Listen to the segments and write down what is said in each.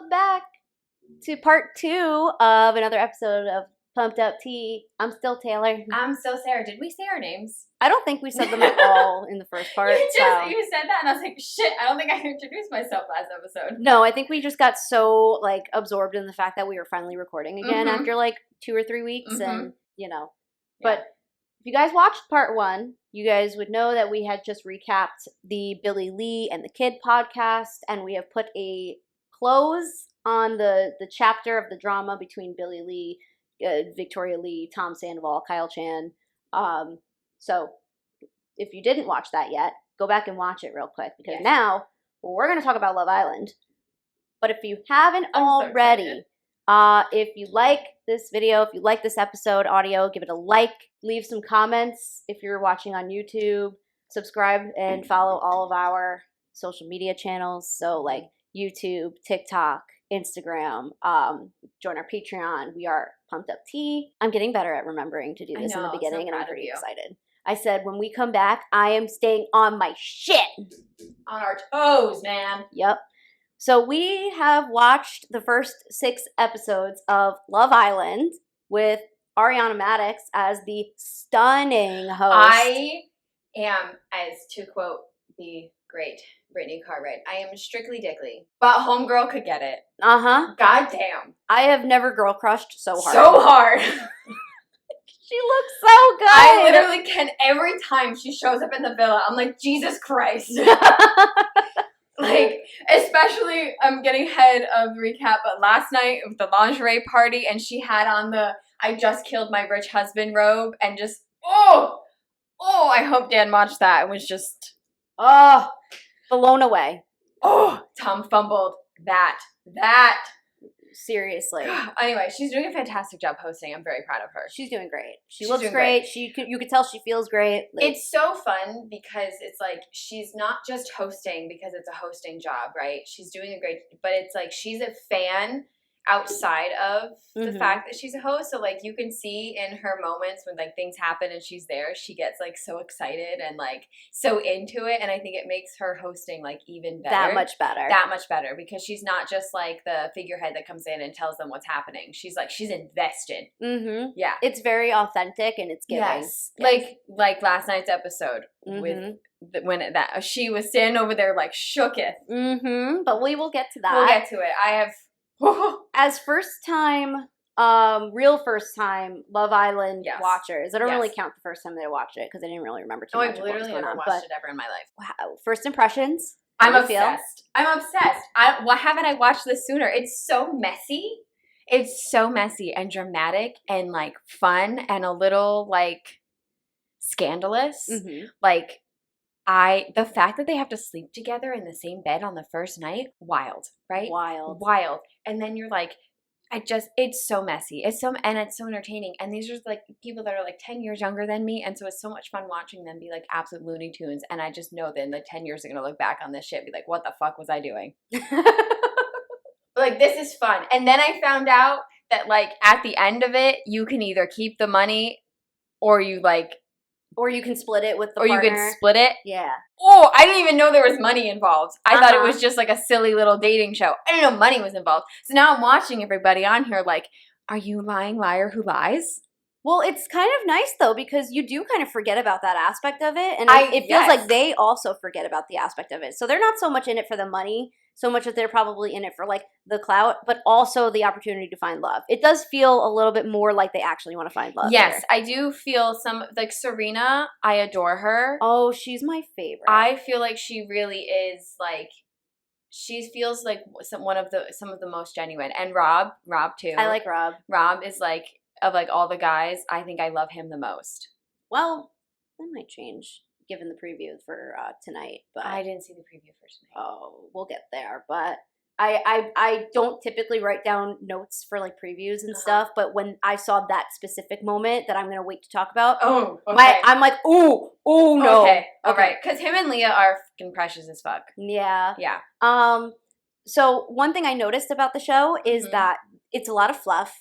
Welcome back to part 2 of another episode of Pumped Up Tea. I'm still Taylor. I'm still Sarah. Did we say our names? I don't think we said them at all in the first part. You said that and I was like, shit, I don't think I introduced myself last episode. No, I think we just got so absorbed in the fact that we were finally recording again after 2 or 3 weeks and But if you guys watched part 1, you guys would know that we had just recapped the Billy Lee and the Kid podcast, and we have put a close on the chapter of the drama between Billy Lee, Victoria Lee, Tom Sandoval, Kyle Chan. So if you didn't watch that yet, go back and watch it real quick, because now we're going to talk about Love Island. But if you haven't already, if you like this video, if you like this episode audio, give it a like, leave some comments if you're watching on YouTube, subscribe and follow all of our social media channels. So like YouTube, TikTok, Instagram, join our Patreon. We are Pumped Up Tea. I'm getting better at remembering to do this in the beginning, and I'm pretty excited. I said when we come back, I am staying on my shit. On our toes, man. Yep. So we have watched the first 6 episodes of Love Island with Ariana Madix as the stunning host. I am, as to quote the great Brittany Cartwright, I am strictly dickly, but homegirl could get it. Uh-huh. God damn. I have never girl crushed so hard. So hard. She looks so good. I literally can, every time she shows up in the villa, I'm like, Jesus Christ. Like, especially, I'm getting ahead of the recap, but last night with the lingerie party, and she had on the I just killed my rich husband robe, and just, I hope Dan watched that. It was just, blown away. Tom fumbled that. Seriously. Anyway, she's doing a fantastic job hosting. I'm very proud of her. She's doing great. She looks great. You could tell she feels great. It's so fun because it's like she's not just hosting because it's a hosting job, right? She's doing a great, but it's like she's a fan outside of the fact that she's a host. So like you can see in her moments when like things happen and she's there, she gets like so excited and like so into it, and I think it makes her hosting like even better. That much better, because she's not just like the figurehead that comes in and tells them what's happening. She's invested. Yeah, it's very authentic and it's giving. Yes. Like last night's episode with she was standing over there like shooketh. But we will get to that. We'll get to it. I have as real first time Love Island watchers. I don't really count the first time they watched it because I didn't really remember too much. I've literally never watched it ever in my life. Wow. First impressions? I'm obsessed. Why haven't I watched this sooner? It's so messy. It's so messy and dramatic and like fun and a little like scandalous. Like the fact that they have to sleep together in the same bed on the first night, wild, right? Wild. And then you're like, it's so messy. It's so entertaining. And these are like people that are like 10 years younger than me. And so it's so much fun watching them be like absolute Looney Tunes. And I just know that in the 10 years they're going to look back on this shit and be like, what the fuck was I doing? Like, this is fun. And then I found out that like at the end of it, you can either keep the money or you can split it with the partner. Or you can split it? Yeah. Oh, I didn't even know there was money involved. I thought it was just like a silly little dating show. I didn't know money was involved. So now I'm watching everybody on here like, are you lying liar who lies? Well, it's kind of nice, though, because you do kind of forget about that aspect of it. And it feels like they also forget about the aspect of it. So they're not so much in it for the money, so much that they're probably in it for, like, the clout, but also the opportunity to find love. It does feel a little bit more like they actually want to find love. Yes, I do feel like, Serena, I adore her. Oh, she's my favorite. I feel like she really is, like, she feels like some of the most genuine. And Rob too. I like Rob. Rob is, like, of like all the guys, I think I love him the most. Well, that might change given the preview for tonight. But I didn't see the preview for tonight. Oh, we'll get there. But I don't typically write down notes for like previews and stuff. But when I saw that specific moment that I'm gonna wait to talk about, I'm like, oh no. Okay, all right, because him and Leah are fucking precious as fuck. Yeah. So one thing I noticed about the show is that it's a lot of fluff.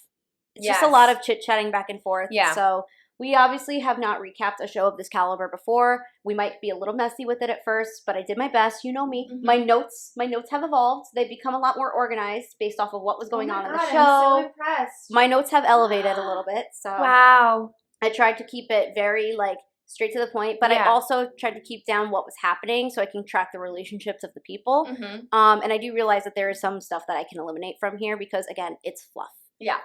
It's just a lot of chit-chatting back and forth. Yeah. So We obviously have not recapped a show of this caliber before. We might be a little messy with it at first, but I did my best. You know me. My notes have evolved. They've become a lot more organized based off of what was going on in the show. I'm so impressed. My notes have elevated a little bit. So wow. I tried to keep it very like straight to the point, but I also tried to keep down what was happening so I can track the relationships of the people. And I do realize that there is some stuff that I can eliminate from here because, again, it's fluff. Yeah.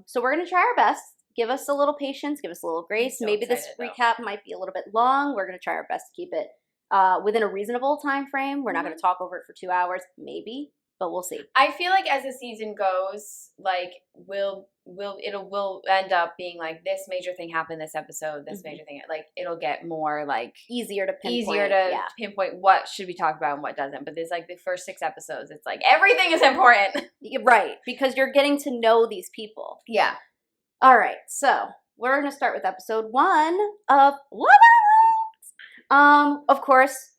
So we're going to try our best. Give us a little patience. Give us a little grace. So Maybe this recap might be a little bit long. We're going to try our best to keep it within a reasonable time frame. We're not going to talk over it for 2 hours, maybe, but we'll see. I feel like as the season goes, like we'll end up being like this major thing happened this episode, this major thing, like it'll get more like easier to pinpoint what should we talk about and what doesn't. But there's like the first 6 episodes, it's like everything is important. Right, because you're getting to know these people. Yeah. All right, so we're going to start with episode 1 of Love Island. Of course,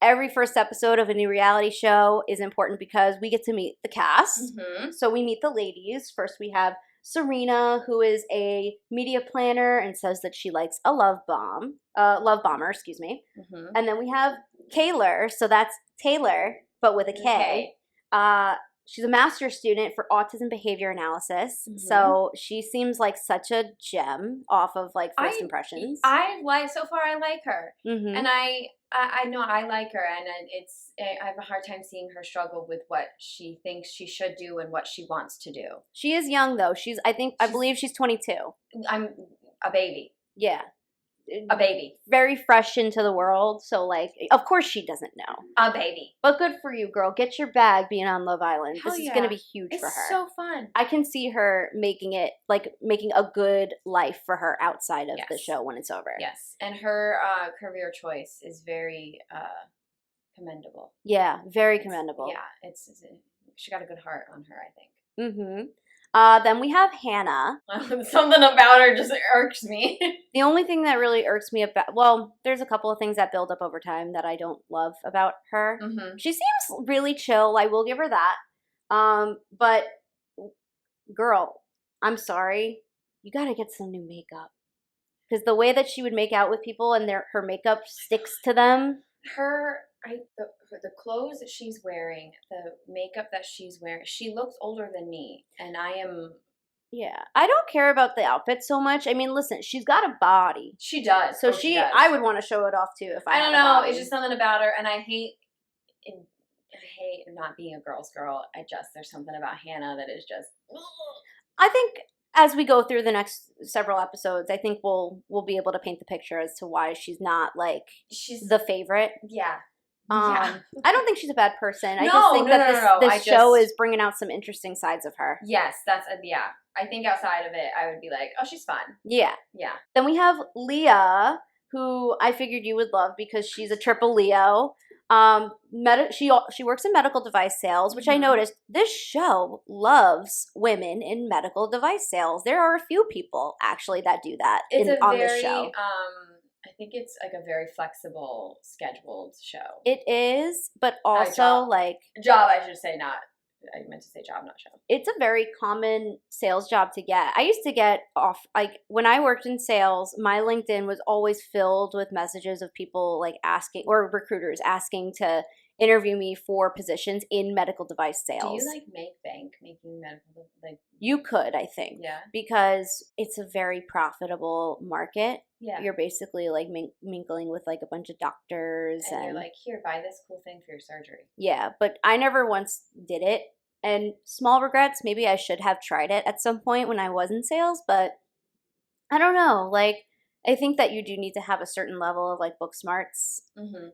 every first episode of a new reality show is important because we get to meet the cast. So we meet the ladies. First, we have Serena, who is a media planner and says that she likes a love bomber, excuse me. And then we have Kaylor, so that's Taylor, but with a K. She's a master's student for autism behavior analysis. So she seems like such a gem off of like first impressions. I like her. And I know I like her, and I have a hard time seeing her struggle with what she thinks she should do and what she wants to do. She is young though. I believe she's 22. I'm a baby. Yeah. A baby. Very fresh into the world. So, like, of course she doesn't know. A baby. But good for you, girl. Get your bag being on Love Island. Hell this is going to be huge for her. It's so fun. I can see her making a good life for her outside of the show when it's over. Yes. And her career choice is very commendable. Yeah, very commendable. Yeah. She got a good heart on her, I think. Then we have Hannah. Something about her just irks me. The only thing that really irks me well, there's a couple of things that build up over time that I don't love about her. She seems really chill. I will give her that. But girl, I'm sorry. You got to get some new makeup. Because the way that she would make out with people and her makeup sticks to them. The clothes that she's wearing, the makeup that she's wearing, she looks older than me, and I am. Yeah, I don't care about the outfit so much. I mean, listen, she's got a body. She does. So she does. I would want to show it off too if I. don't know. It's just something about her, and I hate not being a girl's girl. There's something about Hannah that is just. I think as we go through the next several episodes, I think we'll be able to paint the picture as to why she's not like the favorite. Yeah. I don't think she's a bad person. I just think that this show is bringing out some interesting sides of her. Yes, I think outside of it, I would be like, oh, she's fun. Yeah. Yeah. Then we have Leah, who I figured you would love because she's a triple Leo. She works in medical device sales, which I noticed this show loves women in medical device sales. There are a few people actually that do that on this show. I think it's like a very flexible, scheduled show. It is, but also job. I should say not. I meant to say job, not show. It's a very common sales job to get. I used to get off when I worked in sales. My LinkedIn was always filled with messages of people asking, or recruiters asking to interview me for positions in medical device sales. Do you make bank making medical You could, I think. Yeah. Because it's a very profitable market. Yeah. You're basically mingling with a bunch of doctors and you're here, buy this cool thing for your surgery. Yeah, but I never once did it. And small regrets, maybe I should have tried it at some point when I was in sales, but I don't know. I think that you do need to have a certain level of book smarts,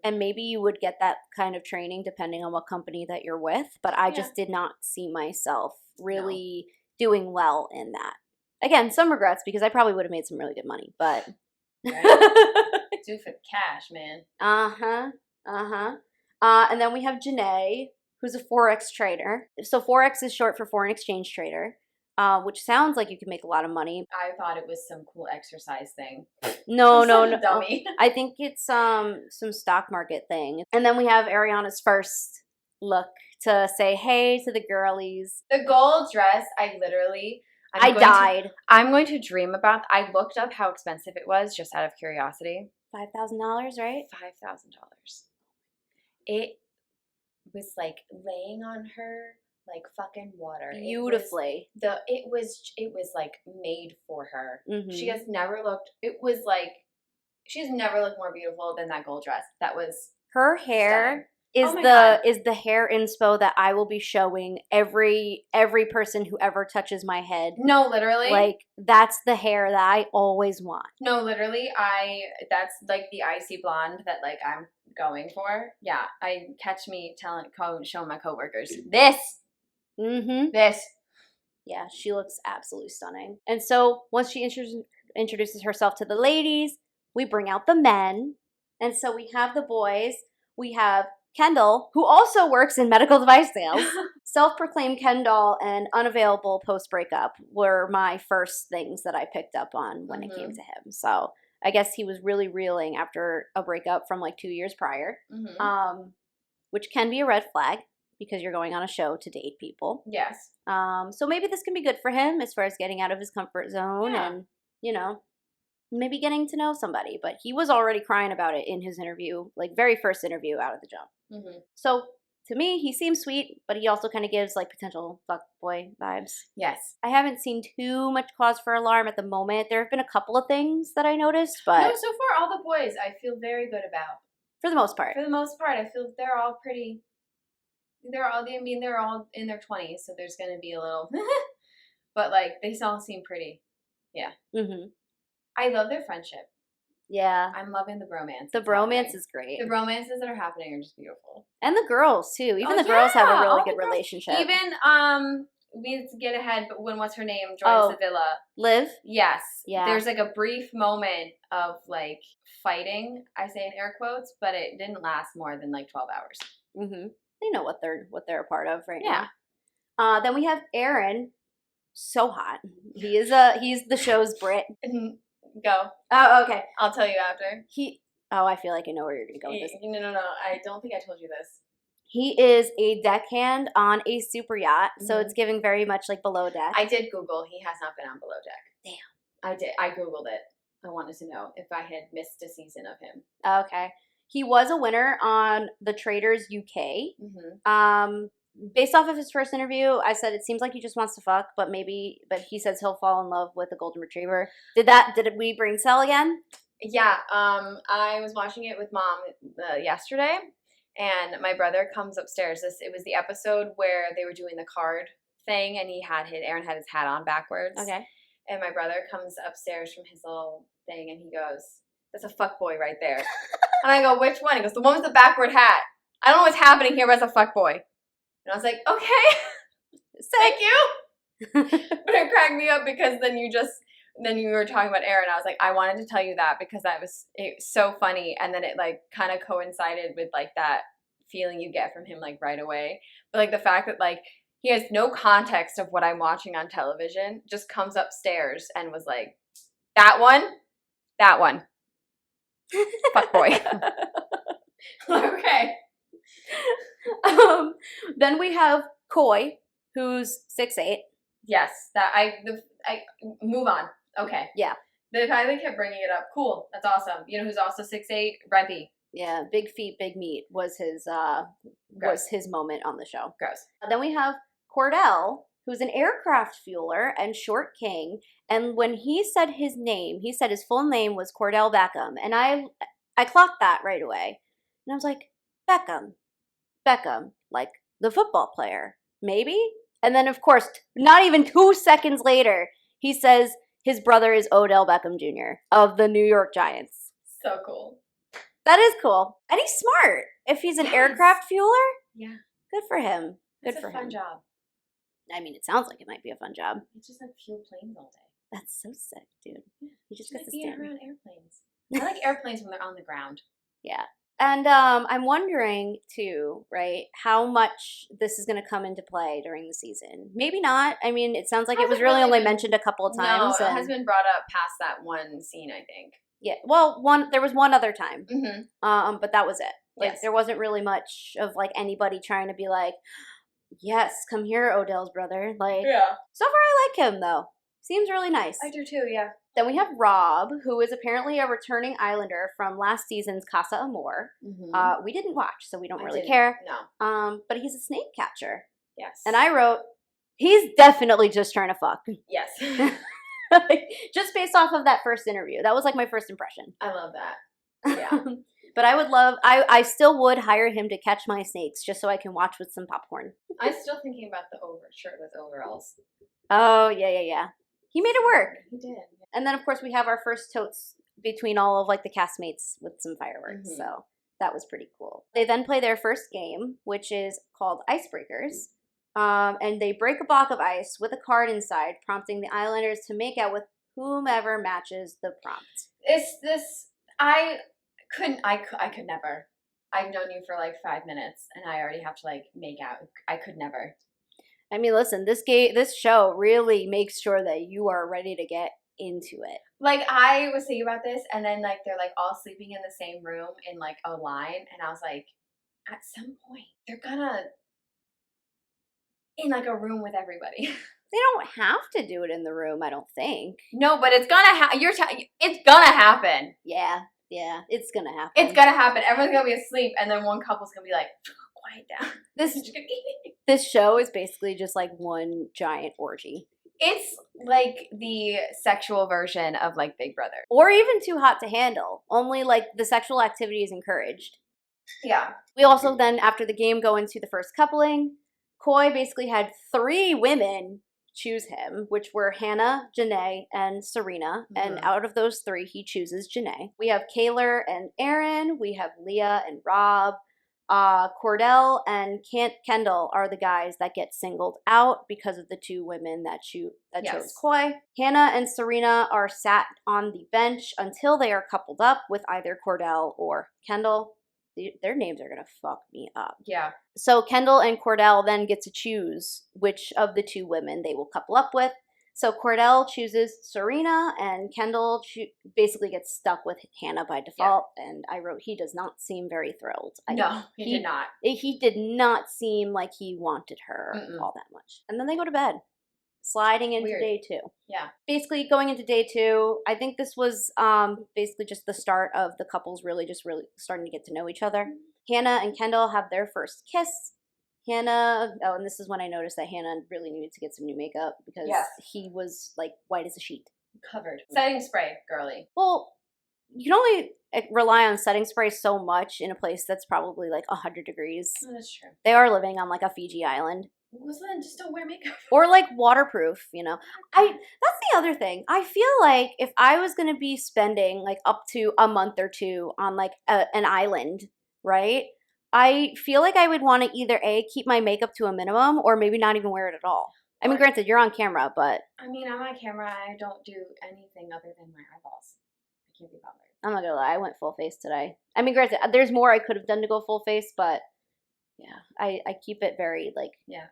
and maybe you would get that kind of training depending on what company that you're with. But I just did not see myself really doing well in that. Again, some regrets because I probably would have made some really good money, but right. Do for cash, man. And then we have Janae, who's a Forex trader. So Forex is short for foreign exchange trader. Which sounds like you can make a lot of money. I thought it was some cool exercise thing. No. Dummy. I think it's some stock market thing. And then we have Ariana's first look to say hey to the girlies. The gold dress, I I died. I'm going to dream about. I looked up how expensive it was just out of curiosity. $5,000, right? $5,000. It was like laying on her like fucking water. Beautifully. It was like made for her. Mm-hmm. She has never looked. It was like she's never looked more beautiful than that gold dress. That was her hair. Stunning. Is the hair inspo that I will be showing every person who ever touches my head. No, literally. Like, that's the hair that I always want. No, literally, that's like the icy blonde that like I'm going for. Yeah, I catch me showing my coworkers this. Mm-hmm. This. Yeah, she looks absolutely stunning. And so once she introduces herself to the ladies, we bring out the men. And so we have the boys. We have Kendall, who also works in medical device sales. Self-proclaimed Ken doll and unavailable post-breakup were my first things that I picked up on when it came to him. So I guess he was really reeling after a breakup from like 2 years prior, which can be a red flag because you're going on a show to date people. Yes. So maybe this can be good for him as far as getting out of his comfort zone and, you know, maybe getting to know somebody. But he was already crying about it in his interview, like very first interview out of the jump. Mm-hmm. So to me, he seems sweet, but he also kind of gives like potential fuckboy vibes. Yes. I haven't seen too much cause for alarm at the moment. There have been a couple of things that I noticed, but no, so far all the boys I feel very good about. For the most part. For the most part, I feel they're all pretty. They're all in their 20s, so there's going to be a little, but like they all seem pretty. Yeah. Mm-hmm. I love their friendship. Yeah. I'm loving the bromance. The bromance is great. The romances that are happening are just beautiful. And the girls, too. Even the girls have a really good relationship. Even, we need to get ahead, but what's her name? Joins the villa. Liv? Yes. Yeah. There's like a brief moment of like fighting, I say in air quotes, but it didn't last more than like 12 hours. Mm-hmm. They know what they're a part of right now. Then we have Aaron. So hot. He's the show's Brit. Go. Oh, okay. I'll tell you after. I feel like I know where you're going to go with this. No. I don't think I told you this. He is a deckhand on a super yacht, so it's giving very much like Below Deck. I did Google. He has not been on Below Deck. Damn. I did. I Googled it. I wanted to know if I had missed a season of him. Okay. He was a winner on The Traders UK. Mm-hmm. Based off of his first interview, I said it seems like he just wants to fuck, but he says he'll fall in love with a golden retriever. Did we bring Cell again? Yeah. I was watching it with Mom yesterday, and my brother comes upstairs. It was the episode where they were doing the card thing, and Aaron had his hat on backwards. Okay. And my brother comes upstairs from his little thing, and he goes, "That's a fuck boy right there." And I go, "Which one?" He goes, "The one with the backward hat." I don't know what's happening here, but it's a fuck boy. And I was like, "Okay, thank you." But it cracked me up because then you were talking about Aaron. I was like, I wanted to tell you that because it's so funny, and then it like kind of coincided with like that feeling you get from him like right away. But like the fact that like he has no context of what I'm watching on television, just comes upstairs and was like, that one, fuck boy. Okay. Then we have Coy, who's 6'8". Yes, I move on. Okay. Yeah. The guy that kept bringing it up. Cool. That's awesome. You know who's also 6'8"? Rempy. Yeah, big feet, big meat was his moment on the show. Gross. Then we have Cordell, who's an aircraft fueler and short king. And when he said his name, he said his full name was Cordell Beckham. And I clocked that right away. And I was like, Beckham, like the football player, maybe? And then, of course, not even 2 seconds later, he says his brother is Odell Beckham Jr. of the New York Giants. So cool. That is cool. And he's smart. If he's an aircraft fueler, yeah, good for him. It's a fun job. I mean, it sounds like it might be a fun job. It's just like fuel planes all day. That's so sick, dude. Yeah. You just get to be stand around airplanes. I like airplanes when they're on the ground. Yeah. And I'm wondering, too, right, how much this is going to come into play during the season. Maybe not. I mean, it sounds like it was really only mentioned a couple of times. No, it has been brought up past that one scene, I think. Yeah. Well, there was one other time. Mm-hmm. But that was it. Like, there wasn't really much of, like, anybody trying to be like, yes, come here, Odell's brother. Like, so far I like him, though. Seems really nice. I do too, yeah. Then we have Rob, who is apparently a returning Islander from last season's Casa Amor. Mm-hmm. We didn't watch, so we don't really care. No. But he's a snake catcher. Yes. And I wrote, he's definitely just trying to fuck. Yes. Just based off of that first interview. That was like my first impression. I love that. Yeah. But I still would hire him to catch my snakes just so I can watch with some popcorn. I'm still thinking about the shirtless overalls. Oh, yeah. He made it work. He did. And then, of course, we have our first totes between all of, like, the castmates with some fireworks. Mm-hmm. So that was pretty cool. They then play their first game, which is called Icebreakers. And they break a block of ice with a card inside, prompting the Islanders to make out with whomever matches the prompt. I could never. I've known you for like 5 minutes, and I already have to like make out. I could never. I mean, listen, this show really makes sure that you are ready to get into it. Like, I was thinking about this, and then like they're like all sleeping in the same room in like a line, and I was like, at some point they're gonna in like a room with everybody. They don't have to do it in the room, I don't think. No, but it's gonna it's gonna happen. Yeah, it's gonna happen. It's gonna happen. Everyone's gonna be asleep, and then one couple's gonna be like, quiet down. This show is basically just like one giant orgy. It's like the sexual version of like Big Brother. Or even Too Hot to Handle. Only like the sexual activity is encouraged. Yeah. We also then, after the game, go into the first coupling. Coy basically had 3 women choose him, which were Hannah, Janae, and Serena. Mm-hmm. And out of those 3, he chooses Janae. We have Kaylor and Aaron. We have Leah and Rob. Cordell and Kendall are the guys that get singled out because of the 2 women that chose Coy. Hannah and Serena are sat on the bench until they are coupled up with either Cordell or Kendall. Their names are going to fuck me up. Yeah. So Kendall and Cordell then get to choose which of the 2 women they will couple up with. So Cordell chooses Serena, and Kendall basically gets stuck with Hannah by default. Yeah. And I wrote, he does not seem very thrilled. No, he did not. He did not seem like he wanted her all that much. And then they go to bed, sliding into day 2. Yeah. Basically going into day 2, I think this was basically just the start of the couples really starting to get to know each other. Mm-hmm. Hannah and Kendall have their first kiss. Hannah, and this is when I noticed that Hannah really needed to get some new makeup because he was like white as a sheet. Covered. Setting spray, girly. Well, you can only rely on setting spray so much in a place that's probably like 100 degrees. Oh, that's true. They are living on like a Fiji island. Well, then just don't wear makeup. Or like waterproof, you know. That's the other thing. I feel like if I was going to be spending like up to a month or 2 on like an island, right? I feel like I would want to either A, keep my makeup to a minimum, or maybe not even wear it at all. I mean, granted, you're on camera, but... I mean, I'm on camera. I don't do anything other than my eyeballs. I can't be bothered. I'm not gonna lie. I went full face today. I mean, granted, there's more I could have done to go full face, but... Yeah, I keep it very, like... Yeah.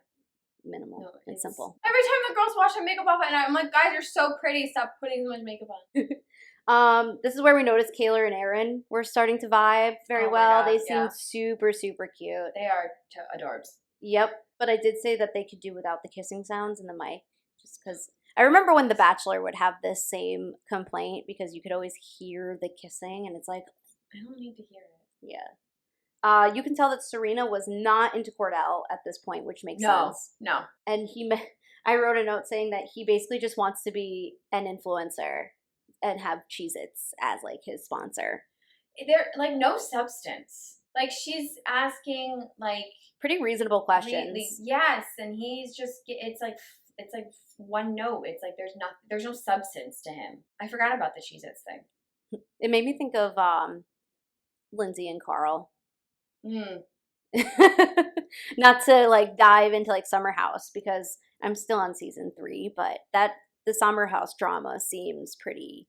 Minimal and simple. Every time the girls wash their makeup off at night, I'm like, guys, you're so pretty. Stop putting so much makeup on. This is where we noticed Kaylor and Aaron were starting to vibe very well. God, they seemed super, super cute. They are adorbs. Yep. But I did say that they could do without the kissing sounds in the mic. Just because I remember when The Bachelor would have this same complaint because you could always hear the kissing and it's like, I don't need to hear it. Yeah. You can tell that Serena was not into Cordell at this point, which makes sense. No. And I wrote a note saying that he basically just wants to be an influencer and have Cheez-Its as, like, his sponsor. They're, like, no substance. Like, she's asking, like... pretty reasonable questions. Really, yes, and he's just... It's like one note. It's like there's no substance to him. I forgot about the Cheez-Its thing. It made me think of Lindsay and Carl. Not to, like, dive into, like, Summer House, because I'm still on season 3, but the Summer House drama seems pretty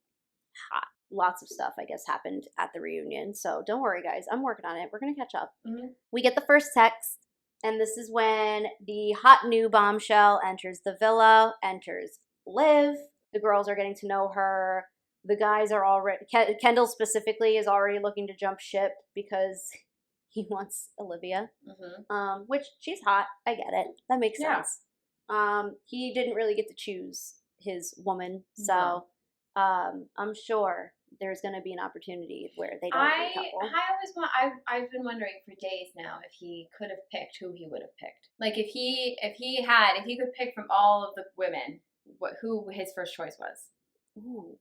hot. Lots of stuff, I guess, happened at the reunion. So don't worry, guys. I'm working on it. We're going to catch up. Mm-hmm. We get the first text, and this is when the hot new bombshell enters the villa, enters Liv. The girls are getting to know her. The guys are already... Kendall specifically is already looking to jump ship because he wants Olivia, which she's hot. I get it. That makes sense. He didn't really get to choose his woman. So I'm sure there's going to be an opportunity where they don't recouple. I've been wondering for days now if he could have picked who he would have picked. Like if he could pick from all of the women, who his first choice was. Ooh,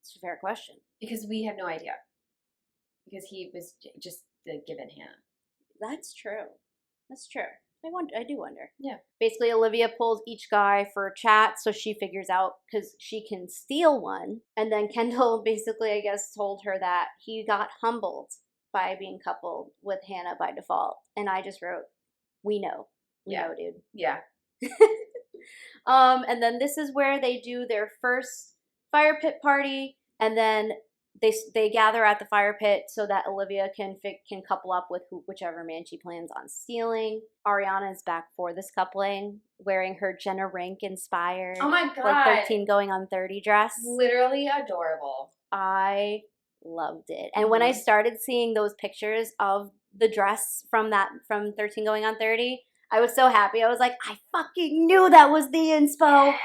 it's a fair question. Because we have no idea. Because he was just the given Hannah. That's true. I do wonder. Yeah. Basically, Olivia pulls each guy for a chat, so she figures out, because she can steal one. And then Kendall basically, I guess, told her that he got humbled by being coupled with Hannah by default. And I just wrote, we know. We know, dude. Yeah. And then this is where they do their first fire pit party, and then they gather at the fire pit so that Olivia can couple up with whichever man she plans on stealing. Ariana is back for this coupling, wearing her Jenna Rink inspired, oh my god, like 13 going on 30 dress. Literally adorable. I loved it. And when I started seeing those pictures of the dress from 13 going on 30, I was so happy. I was like, I fucking knew that was the inspo.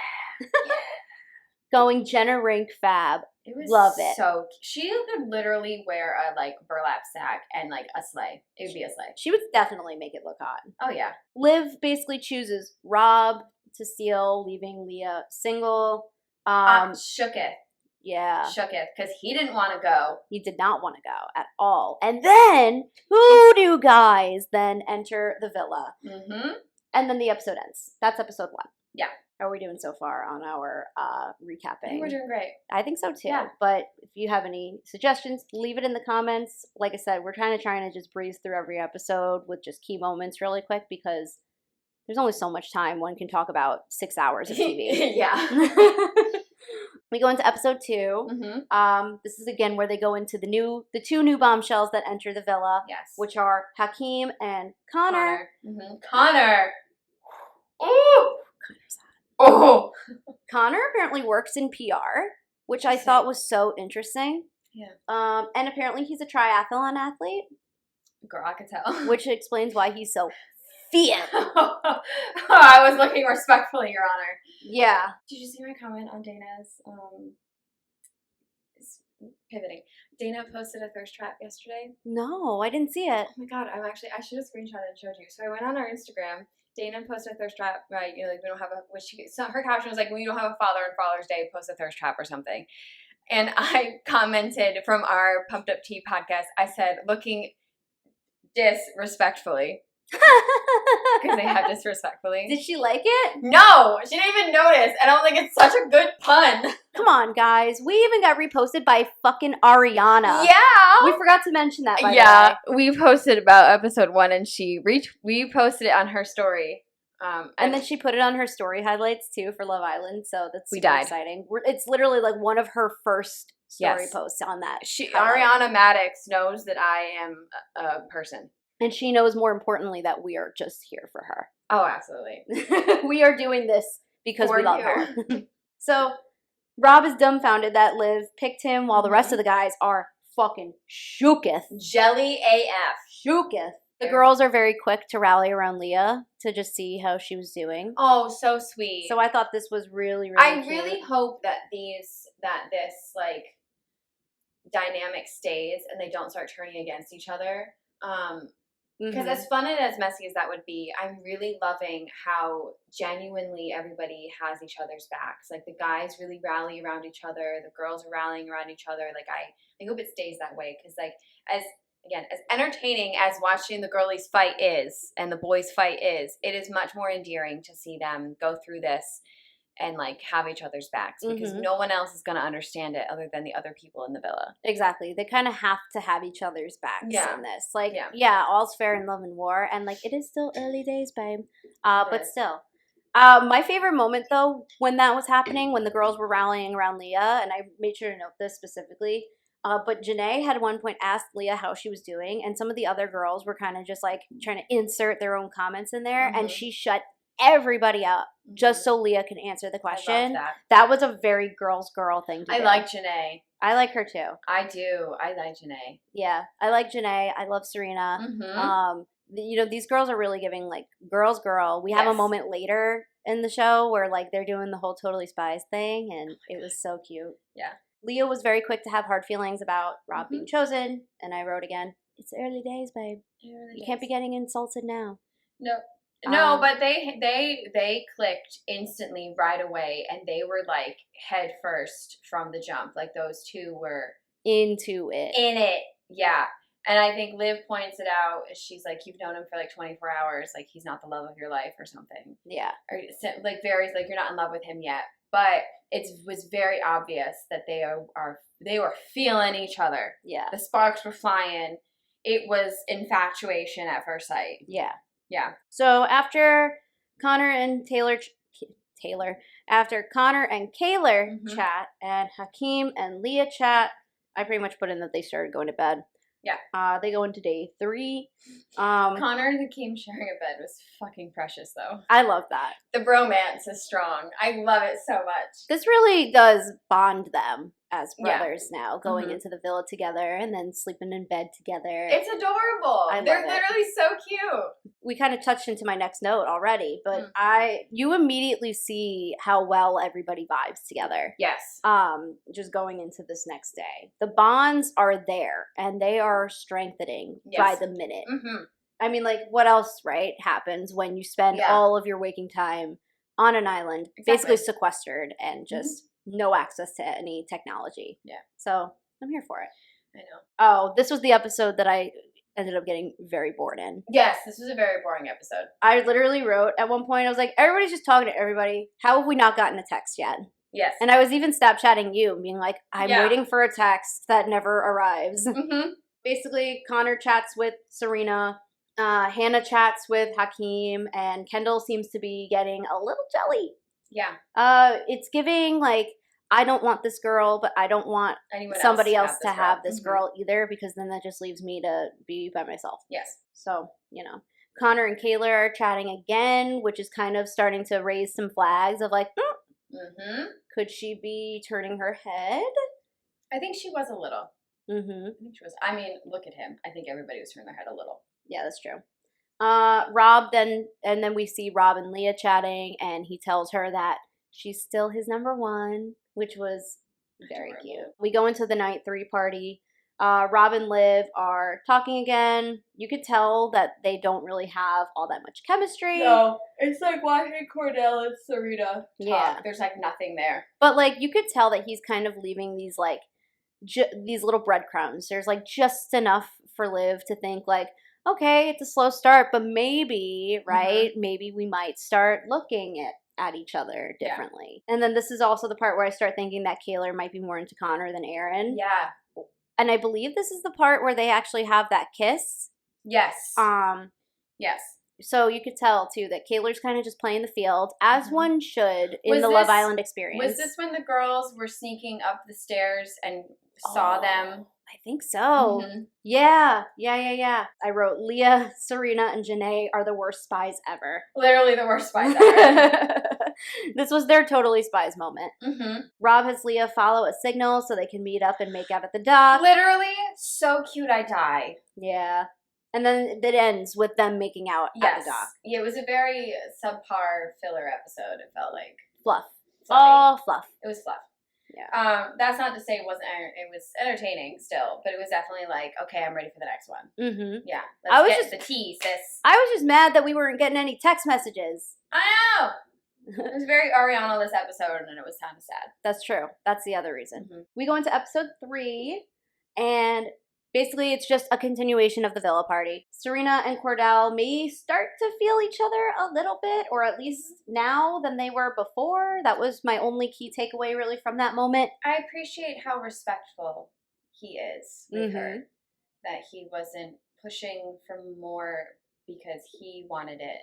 Going Jenna Rink fab. It was love it. So she could literally wear a like burlap sack and like a sleigh. It would be a sleigh. She would definitely make it look hot. Oh yeah. Liv basically chooses Rob to steal, leaving Leah single. Shooketh. Yeah. Shooketh, because he didn't want to go. He did not want to go at all. And then Hoodoo guys then enter the villa. Mm-hmm. And then the episode ends. That's episode 1. Yeah. How are we doing so far on our recapping? I think we're doing great. I think so too. Yeah. But if you have any suggestions, leave it in the comments. Like I said, we're trying to just breeze through every episode with just key moments really quick, because there's only so much time one can talk about 6 hours of TV. Yeah. We go into episode 2. Mm-hmm. This is again where they go into the 2 new bombshells that enter the villa. Yes. Which are Hakeem and Connor. Mm-hmm. Connor. Ooh. Connor's hot. Oh. Connor apparently works in PR, which I thought was so interesting. Yeah. And apparently he's a triathlon athlete. Girl, I could tell. Which explains why he's so fit. I was looking respectfully, Your Honor. Yeah. Did you see my comment on Dana's pivoting? Dana posted a thirst trap yesterday. No, I didn't see it. Oh my god, I should have screenshotted and showed you. So I went on our Instagram. Dana posted a thirst trap, right? You know, like we don't have her caption was like, we don't have a father on Father's Day, post a thirst trap or something. And I commented from our Pumped Up Tea podcast, I said, looking disrespectfully. Because they have disrespectfully. Did she like it? No, she didn't even notice. I don't think it's such a good pun. Come on, guys. We even got reposted by fucking Ariana. Yeah. We forgot to mention that, by the way. We posted about episode 1 and she reposted it on her story. And then she put it on her story highlights too for Love Island, so that's exciting. It's literally like one of her first story posts on that. Ariana Madix knows that I am a person. And she knows, more importantly, that we are just here for her. Oh, absolutely. We are doing this because we love her. So, Rob is dumbfounded that Liv picked him while the rest of the guys are fucking shooketh. Jelly AF. Shooketh. The girls are very quick to rally around Leah to just see how she was doing. Oh, so sweet. So I thought this was really, really I cute. really hope that this like dynamic stays and they don't start turning against each other. Because as fun and as messy as that would be, I'm really loving how genuinely everybody has each other's backs. Like the guys really rally around each other, the girls are rallying around each other. Like I hope it stays that way, because like as entertaining as watching the girlies fight is and the boys fight is, it is much more endearing to see them go through this and like have each other's backs, because no one else is going to understand it other than the other people in the villa. Exactly. They kind of have to have each other's backs in this. Like, all's fair in love and war, and like it is still early days, babe. But still. My favorite moment though, when that was happening, when the girls were rallying around Leah, and I made sure to note this specifically, but Janae had at one point asked Leah how she was doing, and some of the other girls were kind of just like trying to insert their own comments in there, and she shut everybody up just so Leah can answer the question. I love that was a very girl thing to do. I like Janae. I like her too. I do. I like Janae. Yeah, I like Janae. I love Serena. You know, these girls are really giving like girls girl. We have a moment later in the show where like they're doing the whole Totally Spies thing, and it was so cute. Yeah. Leah was very quick to have hard feelings about Rob being chosen, and I wrote again, it's early days, babe. You can't be getting insulted now. No, but they clicked instantly right away, and they were like head first from the jump. Like those two were into it. In it, yeah. And I think Liv points it out. She's like, "You've known him for like 24 hours. Like he's not the love of your life, or something." Yeah. Or like very like you're not in love with him yet, but it was very obvious that they were feeling each other. Yeah. The sparks were flying. It was infatuation at first sight. Yeah. Yeah. So after Connor and after Connor and Kaylor chat and Hakeem and Leah chat, I pretty much put in that they started going to bed. Yeah. They go into day 3. Connor and Hakeem sharing a bed was fucking precious, though. I love that. The bromance is strong. I love it so much. This really does bond them as brothers now, going into the villa together and then sleeping in bed together. It's adorable. They're literally so cute. We kind of touched into my next note already, but you immediately see how well everybody vibes together. Yes. Just going into this next day. The bonds are there, and they are strengthening by the minute. I mean, like, what else, right, happens when you spend all of your waking time on an island, basically sequestered, and just no access to any technology. Yeah. So I'm here for it. I know. Oh, this was the episode that I ended up getting very bored in. Yes, this was a very boring episode. I literally wrote at one point, I was like, everybody's just talking to everybody. How have we not gotten a text yet? Yes. And I was even Snapchatting you, being like, I'm waiting for a text that never arrives. Basically, Connor chats with Serena. Hannah chats with Hakeem, and Kendall seems to be getting a little jelly. Yeah. It's giving, like, I don't want this girl, but I don't want somebody else to have this girl either, because then that just leaves me to be by myself. Yes. So, you know. Connor and Kaylor are chatting again, which is kind of starting to raise some flags of like, could she be turning her head? I think she was a little. I think she was. I mean, look at him. I think everybody was turning their head a little. Yeah, that's true. Rob and then we see Rob and Leah chatting, and he tells her that she's still his number one, which was very cute. We go into the night 3 party. Rob and Liv are talking again. You could tell that they don't really have all that much chemistry. No, it's like watching Cordell and Serena talk. Yeah. There's like nothing there. But like you could tell that he's kind of leaving these like these little breadcrumbs. There's like just enough for Liv to think like, okay, it's a slow start, but maybe, right? Maybe we might start looking at each other differently. And then this is also the part where I start thinking that Kaylor might be more into Connor than Aaron. Yeah. And I believe this is the part where they actually have that kiss. Yes. Yes. So you could tell, too, that Kaylor's kind of just playing the field, as one should in the Love Island experience. Was this when the girls were sneaking up the stairs and saw them? I think so. Yeah. I wrote, Leah, Serena, and Janae are the worst spies ever. Literally the worst spies ever. This was their Totally Spies moment. Rob has Leah follow a signal so they can meet up and make out at the dock. Literally, so cute I die. Yeah. And then it ends with them making out at the dock. Yeah, it was a very subpar filler episode, it felt like. Fluff. Fluffy. All fluff. It was fluff. Yeah. That's not to say it wasn't. It was entertaining still, but it was definitely like, okay, I'm ready for the next one. Yeah. Let's get the tea, sis. I was just mad that we weren't getting any text messages. I know. It was very Ariana this episode, and it was kind of sad. That's true. That's the other reason. We go into episode 3, and basically it's just a continuation of the villa party. Serena and Cordell may start to feel each other a little bit, or at least now than they were before. That was my only key takeaway really from that moment. I appreciate how respectful he is with her. That he wasn't pushing for more because he wanted it.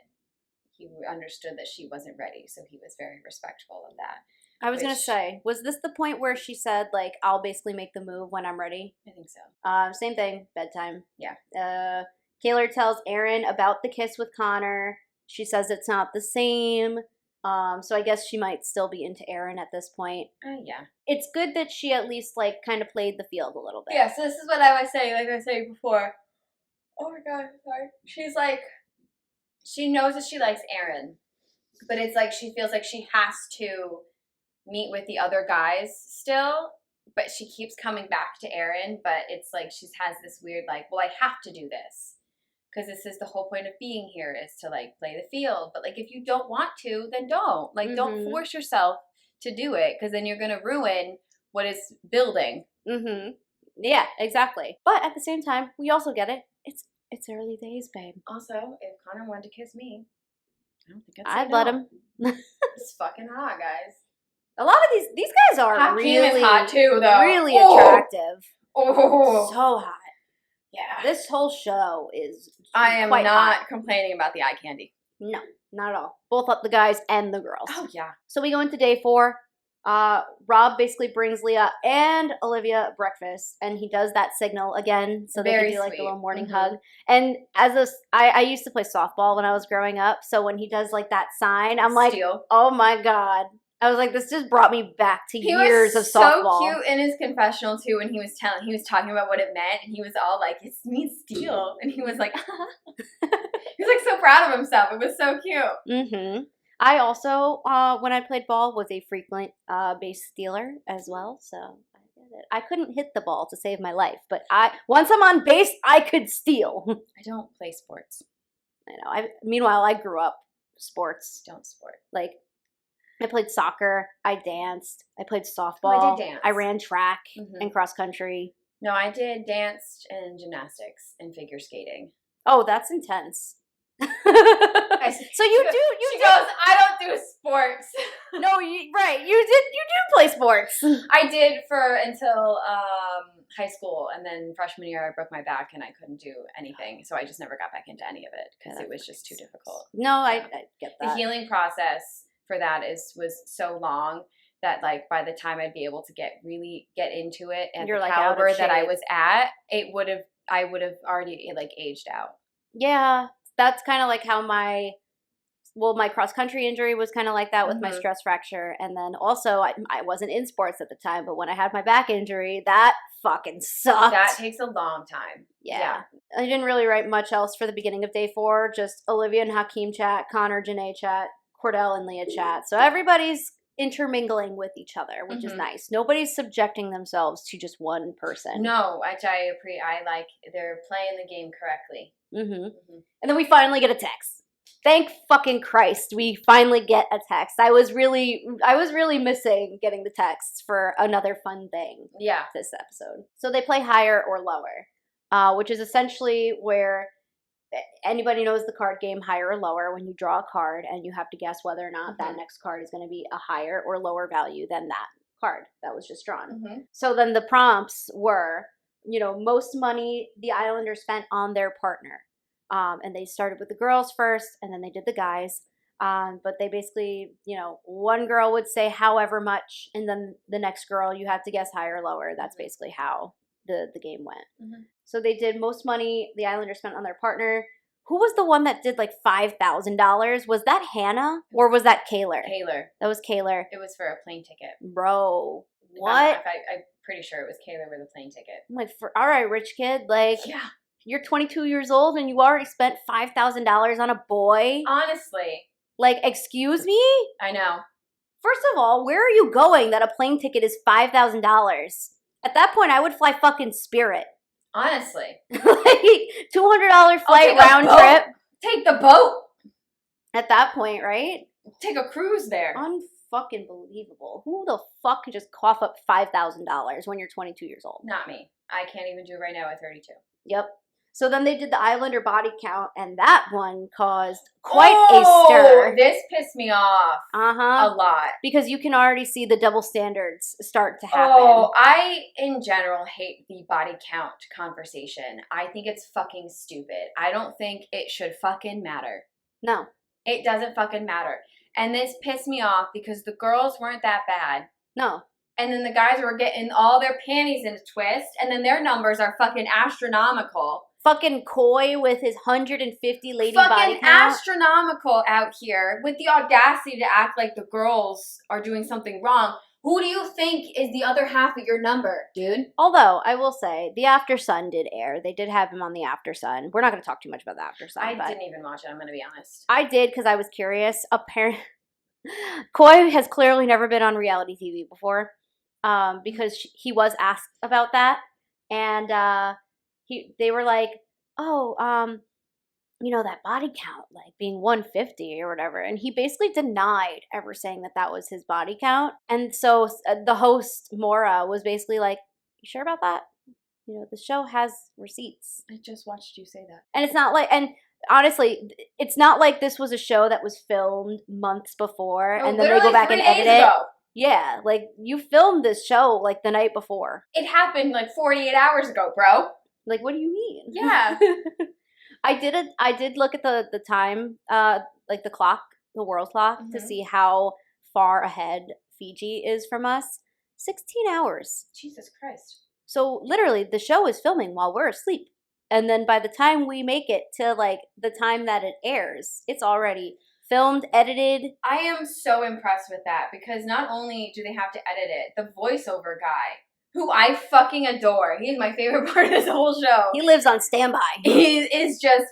He understood that she wasn't ready, so he was very respectful of that. I was going to say, was this the point where she said, like, I'll basically make the move when I'm ready? I think so. Same thing, bedtime. Yeah. Kaylor tells Aaron about the kiss with Connor. She says it's not the same. So I guess she might still be into Aaron at this point. Yeah. It's good that she at least, like, kind of played the field a little bit. Yeah, so this is what I was saying, like I was saying before. Oh my god, sorry. She's like, she knows that she likes Aaron. But it's like she feels like she has to meet with the other guys still, but she keeps coming back to Aaron, but it's like she has this weird like, well, I have to do this because this is the whole point of being here is to like play the field. But like if you don't want to, then don't. Like don't force yourself to do it because then you're going to ruin what is building. Yeah, exactly. But at the same time, we also get it. It's early days, babe. Also, if Connor wanted to kiss me, I don't think I'd let him. It's fucking hot, guys. A lot of these guys are Hakeem really is hot too, though. Really attractive. Oh, so hot. Yeah. This whole show is. I am quite not hot. complaining about the eye candy. No, not at all. Both the guys and the girls. Oh yeah. So we go into day 4. Rob basically brings Leah and Olivia breakfast, and he does that signal again, so they can do like a little morning hug. And I used to play softball when I was growing up, so when he does like that sign, I'm like, oh my god. I was like, this just brought me back to years of softball. He was so cute in his confessional too when he was talking about what it meant, and he was all like, it means steal, and he was like, he was like so proud of himself. It was so cute. I also, when I played ball, was a frequent base stealer as well, so I get it. I couldn't hit the ball to save my life, but once I'm on base, I could steal. I don't play sports. I know. Meanwhile, I grew up sports. Don't sport. Like, I played soccer. I danced. I played softball. Oh, I did dance. I ran track and cross country. No, I did dance and gymnastics and figure skating. Oh, that's intense. So she goes, I don't do sports. No, right. You do play sports. I did until high school, and then freshman year I broke my back and I couldn't do anything, so I just never got back into any of it because it was just too difficult. No, I get that. The healing process for that was so long that like by the time I'd be able to get into it and the caliber that I was at, I would have already like aged out. Yeah. That's kind of like how my cross-country injury was kind of like that with my stress fracture. And then also, I wasn't in sports at the time, but when I had my back injury, that fucking sucked. That takes a long time. Yeah. I didn't really write much else for the beginning of day 4, just Olivia and Hakeem chat, Connor, Janae chat, Cordell and Leah chat. So everybody's intermingling with each other, which is nice. Nobody's subjecting themselves to just one person. No, which I like. They're playing the game correctly. And then we finally get a text. Thank fucking Christ, we finally get a text. I was really missing getting the texts for another fun thing. Yeah, this episode. So they play higher or lower, which is essentially where anybody knows the card game higher or lower when you draw a card and you have to guess whether or not that next card is going to be a higher or lower value than that card that was just drawn. So then the prompts were, most money the Islanders spent on their partner. And they started with the girls first, and then they did the guys. But they basically, one girl would say however much, and then the next girl, you have to guess higher or lower. That's basically how the game went. So they did most money the Islanders spent on their partner. Who was the one that did like $5,000? Was that Hannah or was that Kaylor? Kaylor. That was Kaylor. It was for a plane ticket. Bro, what? I'm pretty sure it was Kaylor with a plane ticket. I'm like, all right, rich kid, like, yeah. You're 22 years old and you already spent $5,000 on a boy? Honestly. Like, excuse me? I know. First of all, where are you going that a plane ticket is $5,000? At that point, I would fly fucking Spirit. Honestly. Like, $200 flight round trip. Take the boat. At that point, right? Take a cruise there. Unfucking believable. Who the fuck can just cough up $5,000 when you're 22 years old? Not me. I can't even do it right now at 32. Yep. So then they did the Islander body count, and that one caused quite a stir. This pissed me off a lot. Because you can already see the double standards start to happen. Oh, I, in general, hate the body count conversation. I think it's fucking stupid. I don't think it should fucking matter. No. It doesn't fucking matter. And this pissed me off because the girls weren't that bad. No. And then the guys were getting all their panties in a twist, and then their numbers are fucking astronomical. Fucking Coy with his 150 lady body count. Fucking astronomical out here with the audacity to act like the girls are doing something wrong Who do you think is the other half of your number, dude? Although, I will say, The After Sun did air. They did have him on The After Sun. We're not going to talk too much about The After Sun. I didn't even watch it, I'm going to be honest. I did because I was curious. Apparently, Coy has clearly never been on reality TV before because he was asked about that. And they were like, oh, you know, that body count, like being 150 or whatever. And he basically denied ever saying that was his body count. And so the host, Maura, was basically like, you sure about that? You know, the show has receipts. I just watched you say that. And it's not like, and honestly, it's not like this was a show that was filmed months before and then they go back and edit it. Yeah, like you filmed this show like the night before. It happened like 48 hours ago, bro. Like, what do you mean? Yeah. I did look at the time, like the clock, the world clock, to see how far ahead Fiji is from us. 16 hours. Jesus Christ. So literally, the show is filming while we're asleep. And then by the time we make it to like the time that it airs, it's already filmed, edited. I am so impressed with that because not only do they have to edit it, the voiceover guy, who I fucking adore. He's my favorite part of this whole show. He lives on standby. He is just,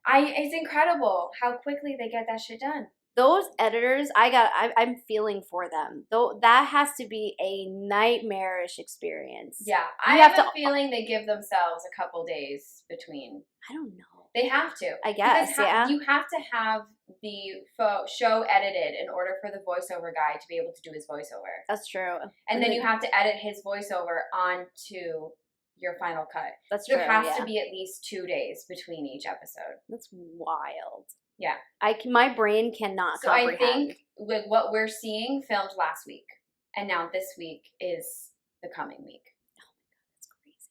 it's incredible how quickly they get that shit done. Those editors, I'm feeling for them. Though that has to be a nightmarish experience. Yeah, I have a feeling they give themselves a couple days between. I don't know. They have to. I guess, yeah. You have to have the show edited in order for the voiceover guy to be able to do his voiceover. That's true. And then you have to edit his voiceover onto your final cut. That's true. There has to be at least 2 days between each episode. That's wild. Yeah. My brain cannot comprehend. So I think with what we're seeing filmed last week, and now this week is the coming week.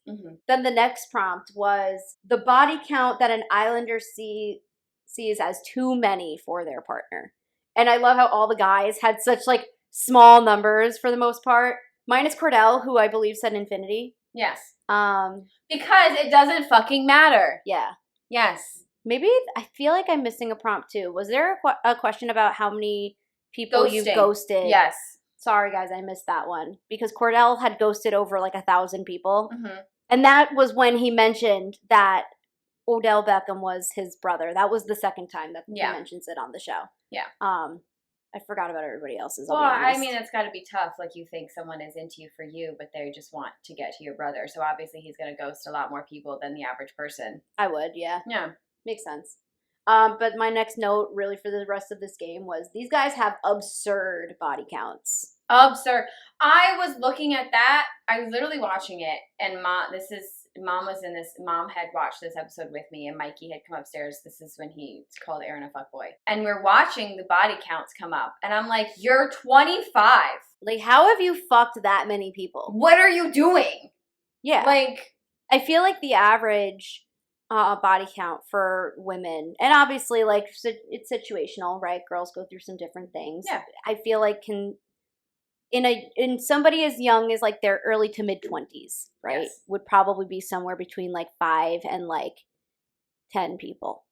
Mm-hmm. Then the next prompt was the body count that an Islander sees as too many for their partner. And I love how all the guys had such like small numbers for the most part. Minus Cordell, who I believe said infinity. Yes. Because it doesn't fucking matter. Yeah. Yes. Maybe I feel like I'm missing a prompt too. Was there a question about how many people you've ghosted? Yes. Sorry guys, I missed that one. Because Cordell had ghosted over like 1,000 people. Mm-hmm. And that was when he mentioned that Odell Beckham was his brother. That was the second time that he mentions it on the show. Yeah. I forgot about everybody else's. Well, I mean, it's got to be tough. Like, you think someone is into you for you, but they just want to get to your brother. So obviously he's going to ghost a lot more people than the average person. I would, yeah. Yeah. Makes sense. But my next note really for the rest of this game was these guys have absurd body counts. Absurd. I was looking at that. I was literally watching it, and Mom had watched this episode with me, and Mikey had come upstairs. This is when he called Aaron a fuckboy. And we're watching the body counts come up, and I'm like, you're 25. Like, how have you fucked that many people? What are you doing? Yeah. Like, I feel like the average body count for women, and obviously, like, it's situational, right? Girls go through some different things. Yeah. I feel like in somebody as young as like their early to mid 20s, right? Yes. Would probably be somewhere between like 5 and like 10 people,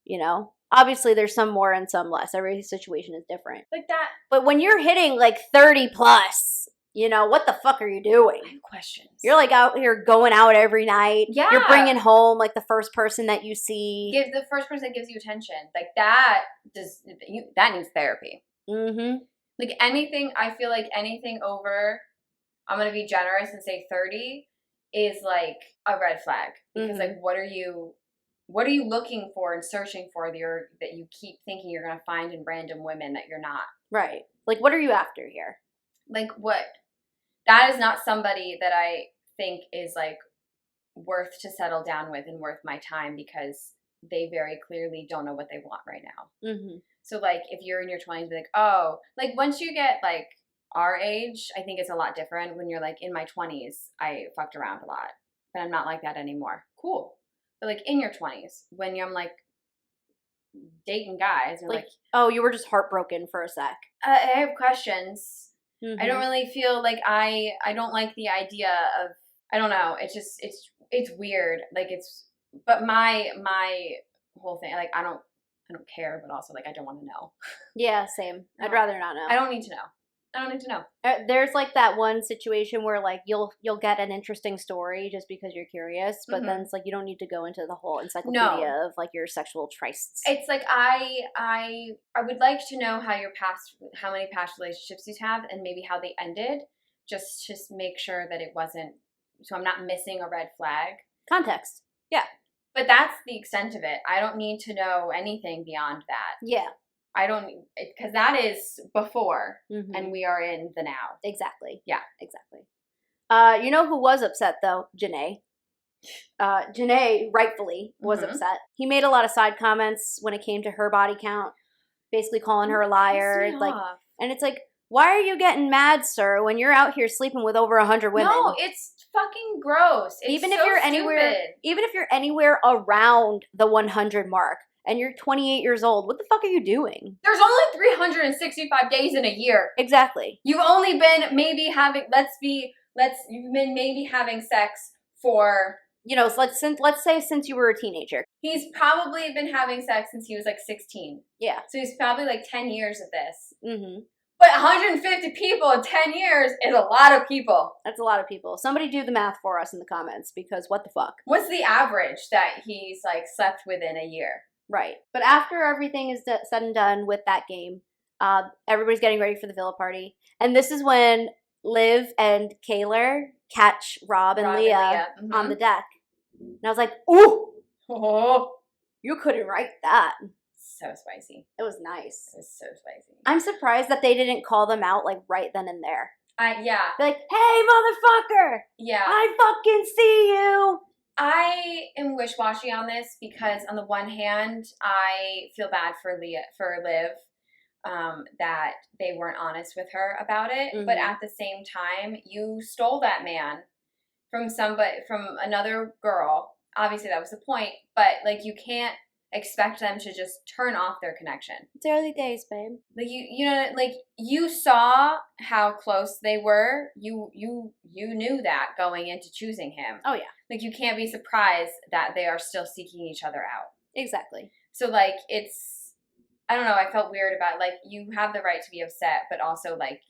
you know? Obviously there's some more and some less. Every situation is different. Like that. But when you're hitting like 30 plus, you know, what the fuck are you doing? I have questions. You're like out here going out every night. Yeah. You're bringing home like the first person that you see. Give the first person that gives you attention. Like that that needs therapy. Mm-hmm. Like anything, I feel like anything over, I'm going to be generous and say 30 is like a red flag. Because like, what are you looking for and searching for that you keep thinking you're going to find in random women that you're not? Right. Like, what are you after here? Like, what? That is not somebody that I think is like worth to settle down with and worth my time because they very clearly don't know what they want right now. Mm-hmm. So, like, if you're in your 20s, be like, oh, like, once you get, like, our age, I think it's a lot different. When you're, like, in my 20s, I fucked around a lot. But I'm not like that anymore. Cool. But, like, in your 20s, when I'm, like, dating guys, you're like, oh, you were just heartbroken for a sec. I have questions. Mm-hmm. I don't really feel like I don't like the idea of, I don't know. It's just, it's weird. Like, but my whole thing, like, I don't care, but also, like, I don't want to know. Yeah, same. I'd rather not know. I don't need to know. I don't need to know. There's like that one situation where like you'll get an interesting story just because you're curious, but then it's like you don't need to go into the whole encyclopedia of like your sexual trysts. It's like I would like to know how many past relationships you have, and maybe how they ended, just to make sure that it wasn't, so I'm not missing a red flag. Context. Yeah. But that's the extent of it. I don't need to know anything beyond that. Yeah. I don't, because that is before, and we are in the now. Exactly. Yeah. Exactly. You know who was upset, though? Janae. Janae, rightfully, was upset. He made a lot of side comments when it came to her body count, basically calling her a liar. Like, and it's like, why are you getting mad, sir, when you're out here sleeping with over 100 women? No, it's fucking gross. It's even if you're anywhere around the 100 mark and you're 28 years old, what the fuck are you doing? There's only 365 days in a year. Exactly. You've only been maybe having you've been maybe having sex for, you know, so let's say since you were a teenager. He's probably been having sex since he was like 16. Yeah. So he's probably like 10 years of this. Mm-hmm. But 150 people in 10 years is a lot of people. That's a lot of people. Somebody do the math for us in the comments, because what the fuck? What's the average that he's like slept within a year? Right. But after everything is said and done with that game, everybody's getting ready for the villa party. And this is when Liv and Kaylor catch Rob and Leah on the deck. And I was like, ooh, you couldn't write that. So spicy. It was nice. It was so spicy. I'm surprised that they didn't call them out like right then and there. Yeah. Be like, hey, motherfucker. Yeah. I fucking see you. I am wishy-washy on this, because on the one hand, I feel bad for Liv, that they weren't honest with her about it. But at the same time, you stole that man from another girl. Obviously, that was the point. But like, you can't expect them to just turn off their connection. It's early days, babe. Like you know, like you saw how close they were. You knew that going into choosing him. Oh yeah. Like, you can't be surprised that they are still seeking each other out. Exactly. So like, I don't know, I felt weird about it. Like, you have the right to be upset, but also like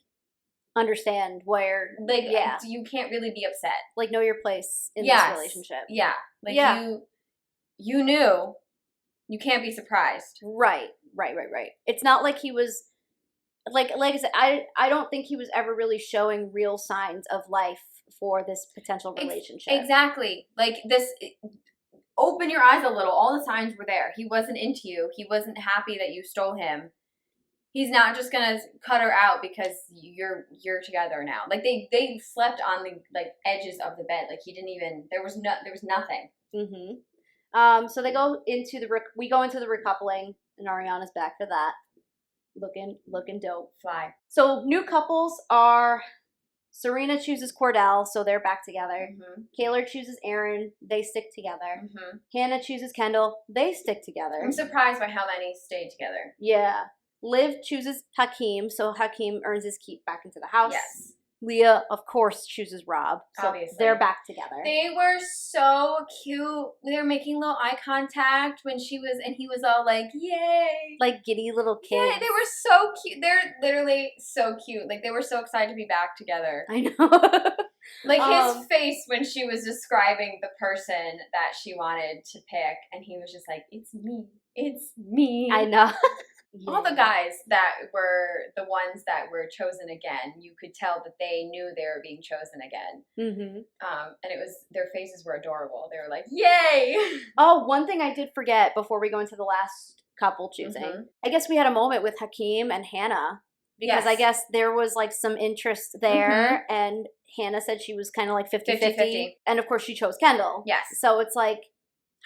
understand where, like, you can't really be upset. Like, know your place in this relationship. Yeah. Like you knew. You can't be surprised. Right. It's not like he was, like I said, I don't think he was ever really showing real signs of life for this potential relationship. Exactly. Like, open your eyes a little. All the signs were there. He wasn't into you. He wasn't happy that you stole him. He's not just gonna cut her out because you're together now. Like, they slept on the like edges of the bed. Like, he didn't even, there was nothing. Mm-hmm. So we go into the recoupling, and Ariana's back for that. Looking dope. Fly. So new couples are Serena chooses Cordell, so they're back together. Kaylor chooses Aaron, they stick together. Hannah chooses Kendall, they stick together. I'm surprised by how many stayed together. Yeah. Liv chooses Hakeem, so Hakeem earns his keep back into the house. Yes. Leah, of course, chooses Rob. So obviously. They're back together. They were so cute. They were making little eye contact and he was all like, yay. Like giddy little kids. Yeah, they were so cute. They're literally so cute. Like, they were so excited to be back together. I know. Like, his face when she was describing the person that she wanted to pick, and he was just like, it's me. It's me. I know. Yeah. All the guys that were the ones that were chosen again, you could tell that they knew they were being chosen again. And their faces were adorable. They were like, yay! Oh, one thing I did forget before we go into the last couple choosing. I guess we had a moment with Hakeem and Hannah, because I guess there was like some interest there, and Hannah said she was kind of like 50-50. And of course she chose Kendall. Yes. So it's like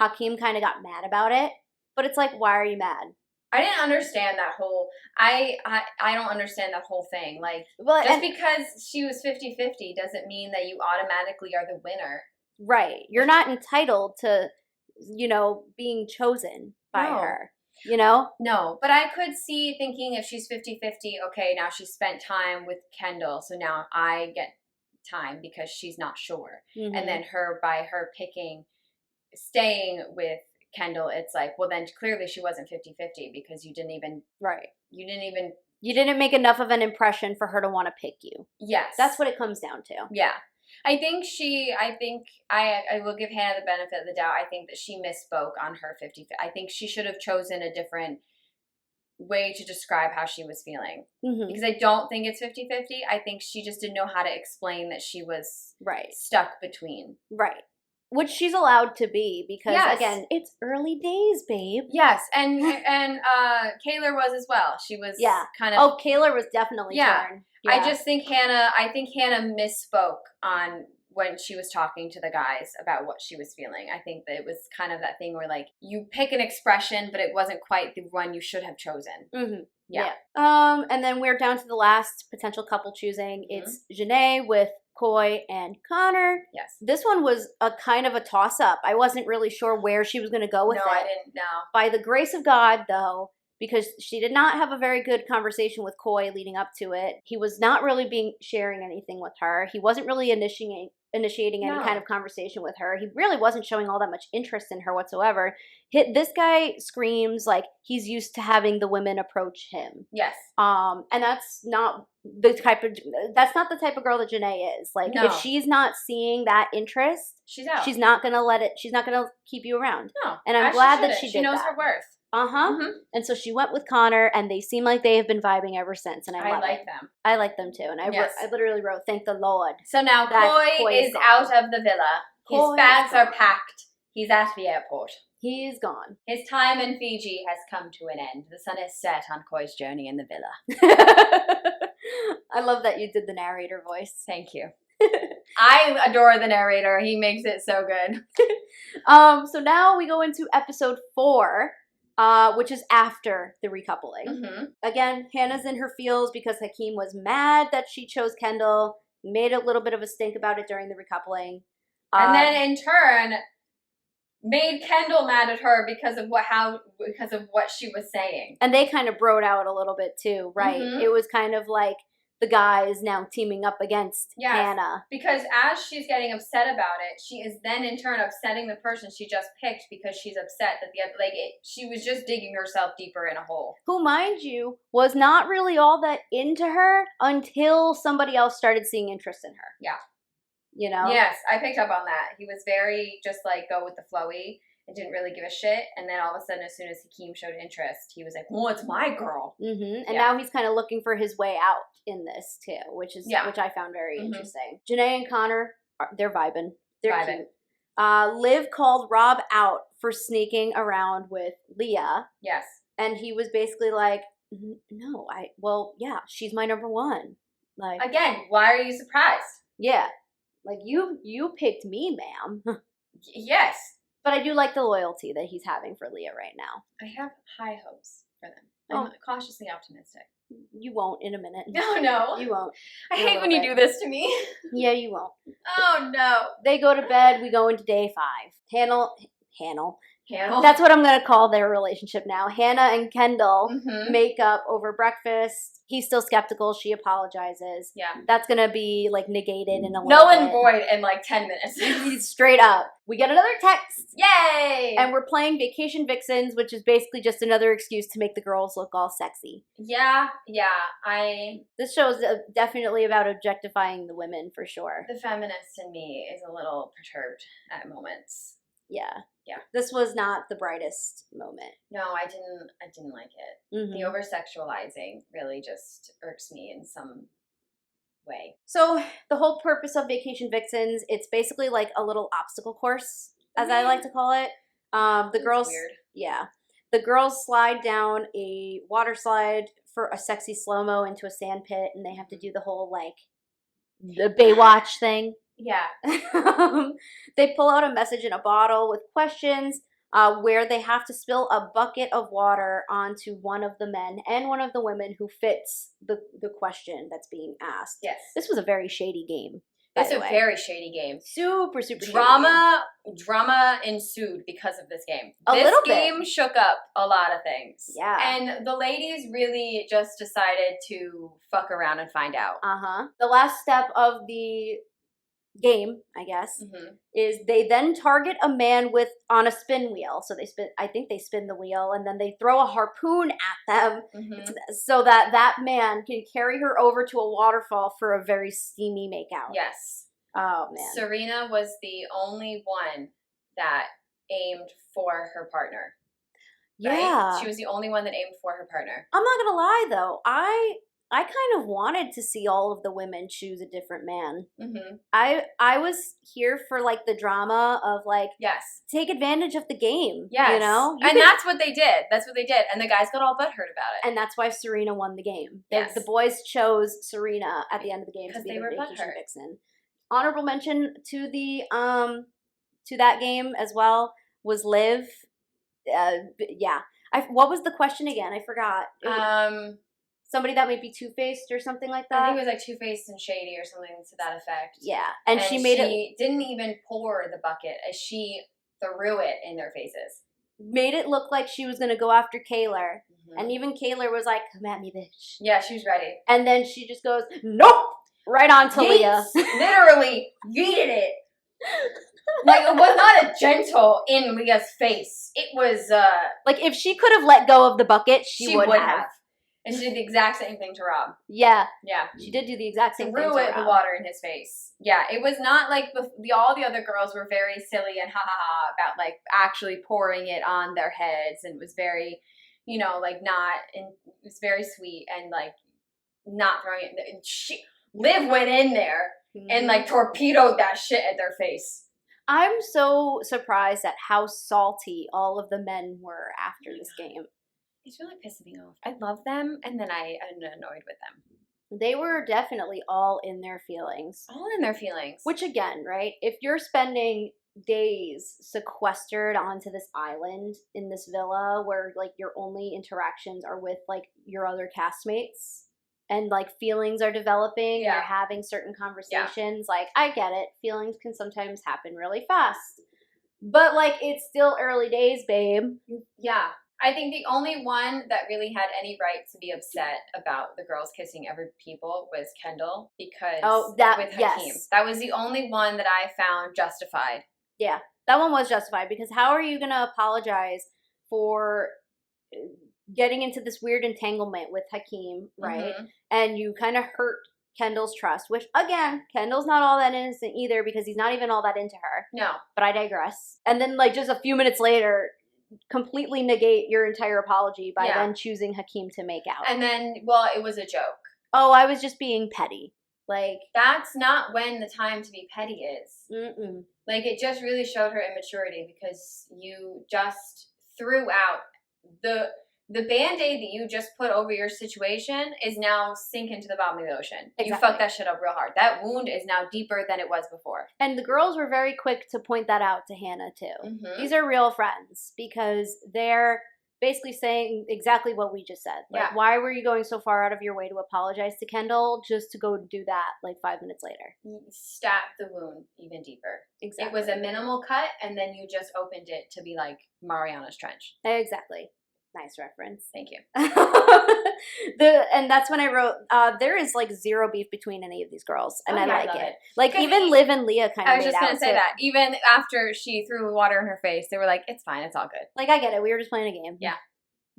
Hakeem kind of got mad about it, but it's like, why are you mad? I didn't understand that whole, I don't understand that whole thing. Like, because she was 50-50 doesn't mean that you automatically are the winner. Right. You're not entitled to, being chosen by her, No, but I could see thinking if she's 50-50, okay, now she spent time with Kendall, so now I get time because she's not sure. And then by her picking, staying with Kendall, it's like, well, then clearly she wasn't 50-50 because you didn't even You didn't make enough of an impression for her to want to pick you. Yes. That's what it comes down to. Yeah. I will give Hannah the benefit of the doubt. I think that she misspoke on her 50. I think she should have chosen a different way to describe how she was feeling. Mm-hmm. Because I don't think it's 50-50. I think she just didn't know how to explain that she was stuck between. Right. Which she's allowed to be because, again, it's early days, babe. Yes, and Kaylor was as well. She was kind of... Oh, Kaylor was definitely torn. Yeah. I think Hannah misspoke on when she was talking to the guys about what she was feeling. I think that it was kind of that thing where, like, you pick an expression, but it wasn't quite the one you should have chosen. Mm-hmm. Yeah. And then we're down to the last potential couple choosing. Mm-hmm. It's Janae with Coy and Connor. Yes. This one was a kind of a toss-up. I wasn't really sure where she was going to go with it. No, I didn't know. By the grace of God, though, because she did not have a very good conversation with Coy leading up to it. He was not really sharing anything with her. He wasn't really initiating any kind of conversation with her. He really wasn't showing all that much interest in her whatsoever. This guy screams like he's used to having the women approach him. Yes. And that's not the type of girl that Janae is. Like, if she's not seeing that interest, she's out. She's not gonna keep you around. No. And I'm glad that she knows her worth. Mm-hmm. And so she went with Connor, and they seem like they have been vibing ever since. And I like them. I like them too. And I literally wrote, "Thank the Lord." So now Coy is out of the villa. His bags are packed. He's at the airport. He's gone. His time in Fiji has come to an end. The sun is set on Coy's journey in the villa. I love that you did the narrator voice. Thank you. I adore the narrator. He makes it so good. So now we go into episode 4. Which is after the recoupling. Mm-hmm. Again, Hannah's in her feels because Hakeem was mad that she chose Kendall, made a little bit of a stink about it during the recoupling. And then in turn, made Kendall mad at her because of what she was saying. And they kind of broed out a little bit too, right? Mm-hmm. It was kind of like the guys now teaming up against Hannah. Because as she's getting upset about it, she is then in turn upsetting the person she just picked because she's upset that she was just digging herself deeper in a hole. Who, mind you, was not really all that into her until somebody else started seeing interest in her. Yeah. You know? Yes, I picked up on that. He was very just like go with the flowy and didn't really give a shit. And then all of a sudden, as soon as Hakeem showed interest, he was like, "Well, it's my girl." Mm-hmm. And now he's kind of looking for his way out in this too, which I found very interesting. Janae and Connor, they're vibing. They're cute. Liv called Rob out for sneaking around with Leah. Yes. And he was basically like, "No, she's my number one." Like, again, why are you surprised? Yeah. Like, you picked me, ma'am. Yes. But I do like the loyalty that he's having for Leah right now. I have high hopes for them. I'm cautiously optimistic. You won't in a minute. No. You won't. I hate when you do this to me. Yeah, you won't. Oh, no. They go to bed. We go into day 5. Hannah. That's what I'm going to call their relationship now. Hannah and Kendall make up over breakfast. He's still skeptical. She apologizes. Yeah. That's going to be, like, negated in a little null bit. and void in, like, 10 minutes. Straight up. We get another text. Yay! And we're playing Vacation Vixens, which is basically just another excuse to make the girls look all sexy. Yeah. This show is definitely about objectifying the women, for sure. The feminist in me is a little perturbed at moments. Yeah. This was not the brightest moment. No, I didn't like it. Mm-hmm. The over-sexualizing really just irks me in some way. So the whole purpose of Vacation Vixens, it's basically like a little obstacle course, as I like to call it. The girls, weird. Yeah. The girls slide down a water slide for a sexy slow-mo into a sand pit, and they have to do the whole, like, the Baywatch thing. Yeah. They pull out a message in a bottle with questions where they have to spill a bucket of water onto one of the men and one of the women who fits the question that's being asked. Yes. This was a very shady game. It's a very shady game. Super shady Drama ensued because of this game. This game shook up a lot of things. Yeah. And the ladies really just decided to fuck around and find out. The last step of the game, I guess, is they then target a man on a spin wheel. So I think they spin the wheel, and then they throw a harpoon at them so that man can carry her over to a waterfall for a very steamy makeout. Yes. Oh, man. Serena was the only one that aimed for her partner. Right? Yeah. She was the only one that aimed for her partner. I'm not gonna lie, though. I kind of wanted to see all of the women choose a different man. I was here for like the drama of like take advantage of the game. Yes. You know? That's what they did. That's what they did. And the guys got all butthurt about it. And that's why Serena won the game. Yes. The boys chose Serena at the end of the game to be the vacation vixen. Honorable mention to to that game as well was Liv. What was the question again? I forgot. Somebody that might be two-faced or something like that. I think it was like two-faced and shady or something to that effect. Yeah, and she didn't even pour the bucket as she threw it in their faces. Made it look like she was gonna go after Kaylor, and even Kaylor was like, "Come at me, bitch." Yeah, she was ready. And then she just goes, "Nope," right on to Leah. Literally yeeted it. Like, it was not a gentle in Leah's face. It was like if she could have let go of the bucket, she would have. And she did the exact same thing to Rob. Yeah. Yeah. She did do the exact same thing to Rob. Threw the water in his face. Yeah, it was not like all the other girls were very silly and ha-ha-ha about, like, actually pouring it on their heads. And it was very, like, it was very sweet and, like, not throwing it. And Liv went in there and, like, torpedoed that shit at their face. I'm so surprised at how salty all of the men were after this game. It's really pissing me off. I love them, and then I'm annoyed with them. They were definitely all in their feelings. All in their feelings. Which, again, right, if you're spending days sequestered onto this island in this villa where, like, your only interactions are with, like, your other castmates and, like, feelings are developing, you're having certain conversations, like, I get it. Feelings can sometimes happen really fast. But, like, it's still early days, babe. Yeah. I think the only one that really had any right to be upset about the girls kissing other people was Kendall, because with Hakeem. That was the only one that I found justified. Yeah, that one was justified, because how are you going to apologize for getting into this weird entanglement with Hakeem, right? And you kind of hurt Kendall's trust, which, again, Kendall's not all that innocent either, because he's not even all that into her. No. But I digress. And then, like, just a few minutes later, completely negate your entire apology by then choosing Hakeem to make out. And then, well, it was a joke. Oh, I was just being petty. Like, that's not when the time to be petty is. Mm-mm. Like, it just really showed her immaturity, because you just threw out the Band-Aid that you just put over your situation is now sinking to the bottom of the ocean. Exactly. You fucked that shit up real hard. That wound is now deeper than it was before. And the girls were very quick to point that out to Hannah, too. These are real friends, because they're basically saying exactly what we just said. Like, why were you going so far out of your way to apologize to Kendall just to go do that, like, 5 minutes later? You stabbed the wound even deeper. Exactly. It was a minimal cut, and then you just opened it to be like Mariana's Trench. Exactly. Nice reference. Thank you. And that's when I wrote, there is, like, zero beef between any of these girls, and I like it. Like, even Liv and Leah kind of I was just going to say that. Even after she threw water in her face, they were like, it's fine, it's all good. Like, I get it. We were just playing a game. Yeah.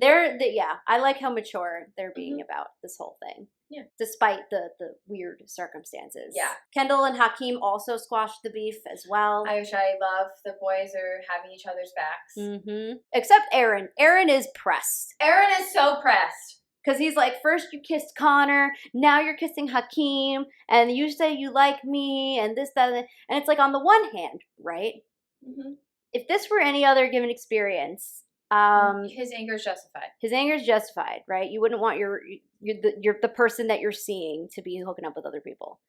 I like how mature they're being about this whole thing. Yeah. Despite the weird circumstances. Yeah. Kendall and Hakeem also squashed the beef as well. I love the boys are having each other's backs. Except Aaron. Aaron is pressed. Aaron is so pressed. Because he's like, first you kissed Connor, now you're kissing Hakeem, and you say you like me, and this, that, and it's like, on the one hand, right? If this were any other given experience, his anger is justified. His anger is justified, right? You wouldn't want you're the person that you're seeing to be hooking up with other people.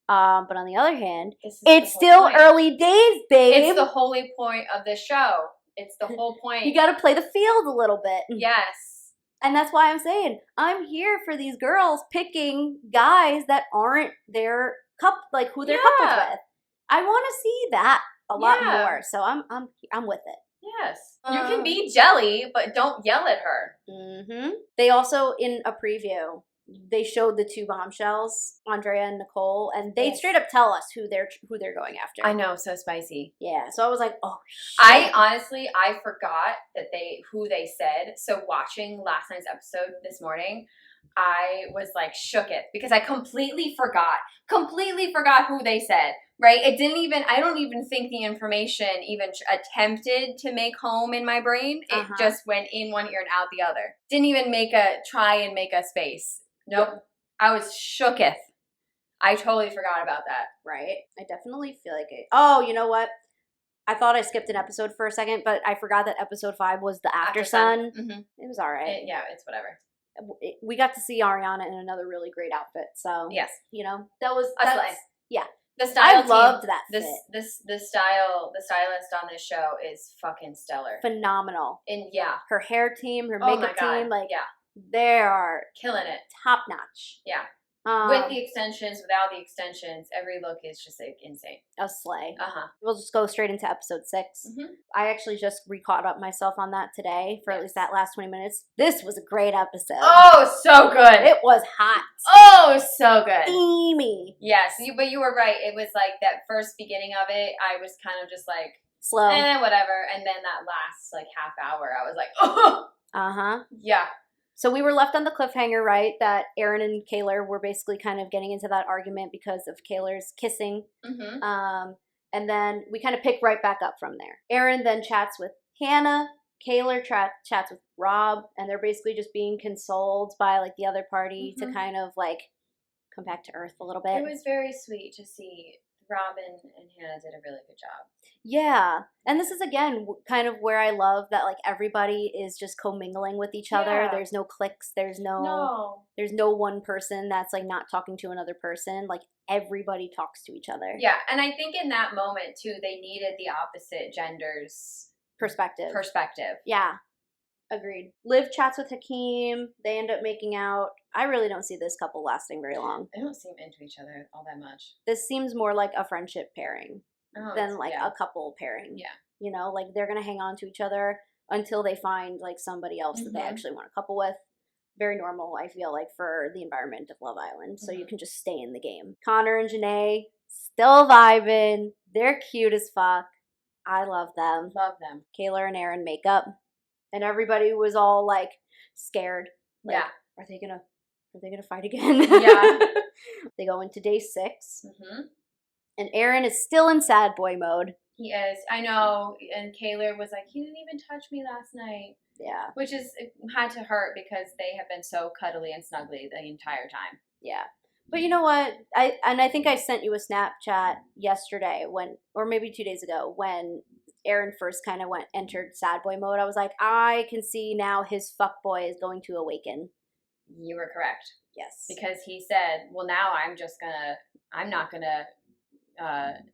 But on the other hand, it's still early days, babe. It's the holy point of the show. It's the whole point. You got to play the field a little bit. Yes. And that's why I'm saying I'm here for these girls picking guys that aren't their who they're coupled with. I want to see that a lot more. So I'm with it. Yes. You can be jelly, but don't yell at her. They also, in a preview, they showed the two bombshells, Andrea and Nicole, and they straight up tell us who they're going after. I know, so spicy. Yeah, so I was like, oh shit. I forgot that who they said. So watching last night's episode this morning, I was like shooketh because I completely forgot who they said. Right? It didn't even, I don't even think the information even attempted to make home in my brain. It just went in one ear and out the other. Didn't even try and make a space. Nope. I was shooketh. I totally forgot about that. Right? I definitely feel like it. Oh, you know what? I thought I skipped an episode for a second, but I forgot that episode 5 was the After Sun. Mm-hmm. It was all right. It's whatever. We got to see Ariana in another really great outfit. So, yes. You know, that was a slay. Yeah. The style I loved that fit. The stylist on this show is fucking stellar. Phenomenal. And her hair team, her makeup team, they are killing it. Top notch. Yeah. With the extensions, without the extensions, every look is just like insane. A slay. We'll just go straight into episode 6. Mm-hmm. I actually just caught up myself on that today for at least that last 20 minutes. This was a great episode. Oh, so good. It was hot. Oh, so good. Steamy. Yes, but you were right. It was like that first beginning of it, I was kind of just like slow. Whatever. And then that last like half hour, I was like, oh. Yeah. So we were left on the cliffhanger, right, that Aaron and Kaylor were basically kind of getting into that argument because of Kaylor's kissing. Mm-hmm. And then we kind of pick right back up from there. Aaron then chats with Hannah. Kaylor chats with Rob. And they're basically just being consoled by, like, the other party to kind of, like, come back to earth a little bit. It was very sweet to see. Robin and Hannah did a really good job. Yeah. And this is, again, kind of where I love that, like, everybody is just commingling with each other. There's no cliques. There's no one person that's, like, not talking to another person. Like, everybody talks to each other. Yeah. And I think in that moment, too, they needed the opposite gender's perspective. Yeah. Agreed. Liv chats with Hakeem. They end up making out. I really don't see this couple lasting very long. They don't seem into each other all that much. This seems more like a friendship pairing than like a couple pairing. Yeah. You know, like they're going to hang on to each other until they find like somebody else that they actually want to couple with. Very normal, I feel like, for the environment of Love Island. So you can just stay in the game. Connor and Janae, still vibing. They're cute as fuck. I love them. Kaylor and Aaron make up. And everybody was all like scared. Like, are they gonna fight again? Yeah. They go into day 6. And Aaron is still in sad boy mode. He is. I know. And Kaylor was like, he didn't even touch me last night. Yeah. Which had to hurt because they have been so cuddly and snuggly the entire time. Yeah. But you know what? I think I sent you a Snapchat yesterday or maybe 2 days ago when Aaron first kind of entered sad boy mode. I was like, I can see now his fuckboy is going to awaken. You were correct. Yes. Because he said, well, now I'm not gonna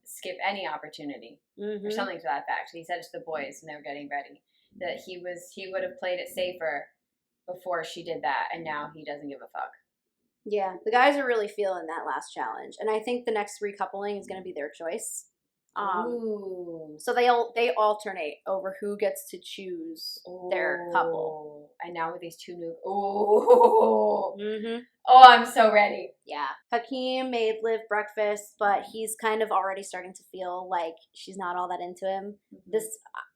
skip any opportunity or something to that fact. He said it to the boys when they were getting ready that he would have played it safer before she did that, and now he doesn't give a fuck. Yeah, the guys are really feeling that last challenge, and I think the next recoupling is going to be their choice. So they alternate over who gets to choose their couple. And now with these two new. Oh, I'm so ready. Yeah. Hakeem made Liv breakfast, but he's kind of already starting to feel like she's not all that into him.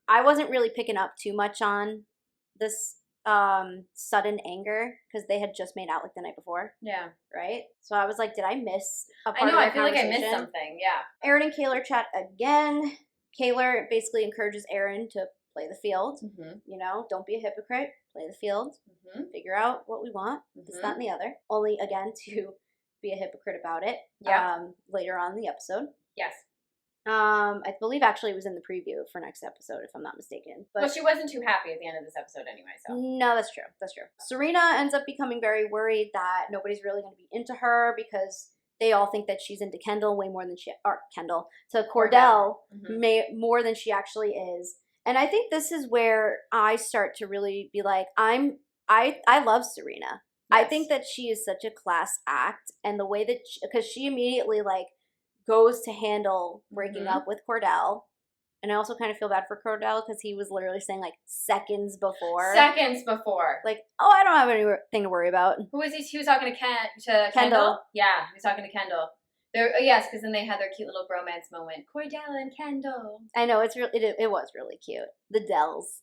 I wasn't really picking up too much on this sudden anger because they had just made out like the night before. Yeah. Right? So I was like, did I miss a part I know, of I feel like I missed something. Yeah. Aaron and Kaylor chat again. Kaylor basically encourages Aaron to play the field. You know, don't be a hypocrite. Play the field. Figure out what we want. This, that, and the other. Only, again, to be a hypocrite about it. Yeah. Later on in the episode. Yes. I believe actually it was in the preview for next episode, if I'm not mistaken. But well, she wasn't too happy at the end of this episode anyway, so. No, that's true. Serena ends up becoming very worried that nobody's really going to be into her because they all think that she's into Kendall way more than Cordell more than she actually is. And I think this is where I start to really be like, I love Serena. Yes. I think that she is such a class act, and the way that because she immediately like goes to handle breaking up with Cordell, And I also kind of feel bad for Cordell because he was literally saying like seconds before. Like, oh, I don't have anything to worry about. Who was he? He was talking to Kendall? Yeah, he was talking to Kendall. Yes, because then they had their cute little bromance moment. Cordell and Kendall. I know, it was really cute. The Dells.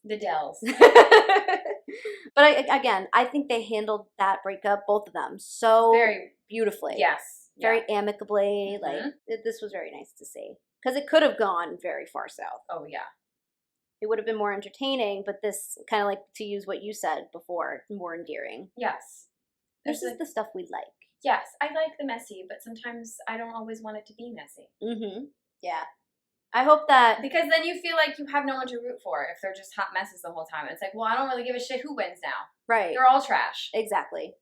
But I think they handled that breakup, both of them, so very beautifully. Yes. Very amicably. Like, this was very nice to see. Because it could have gone very far south. Oh, yeah. It would have been more entertaining, but this, kind of like, to use what you said before, more endearing. Yes. This is the stuff we like. Yes, I like the messy, but sometimes I don't always want it to be messy. Mm-hmm. Yeah. I hope that... Because then you feel like you have no one to root for if they're just hot messes the whole time. It's like, well, I don't really give a shit who wins now. Right. They're all trash. Exactly.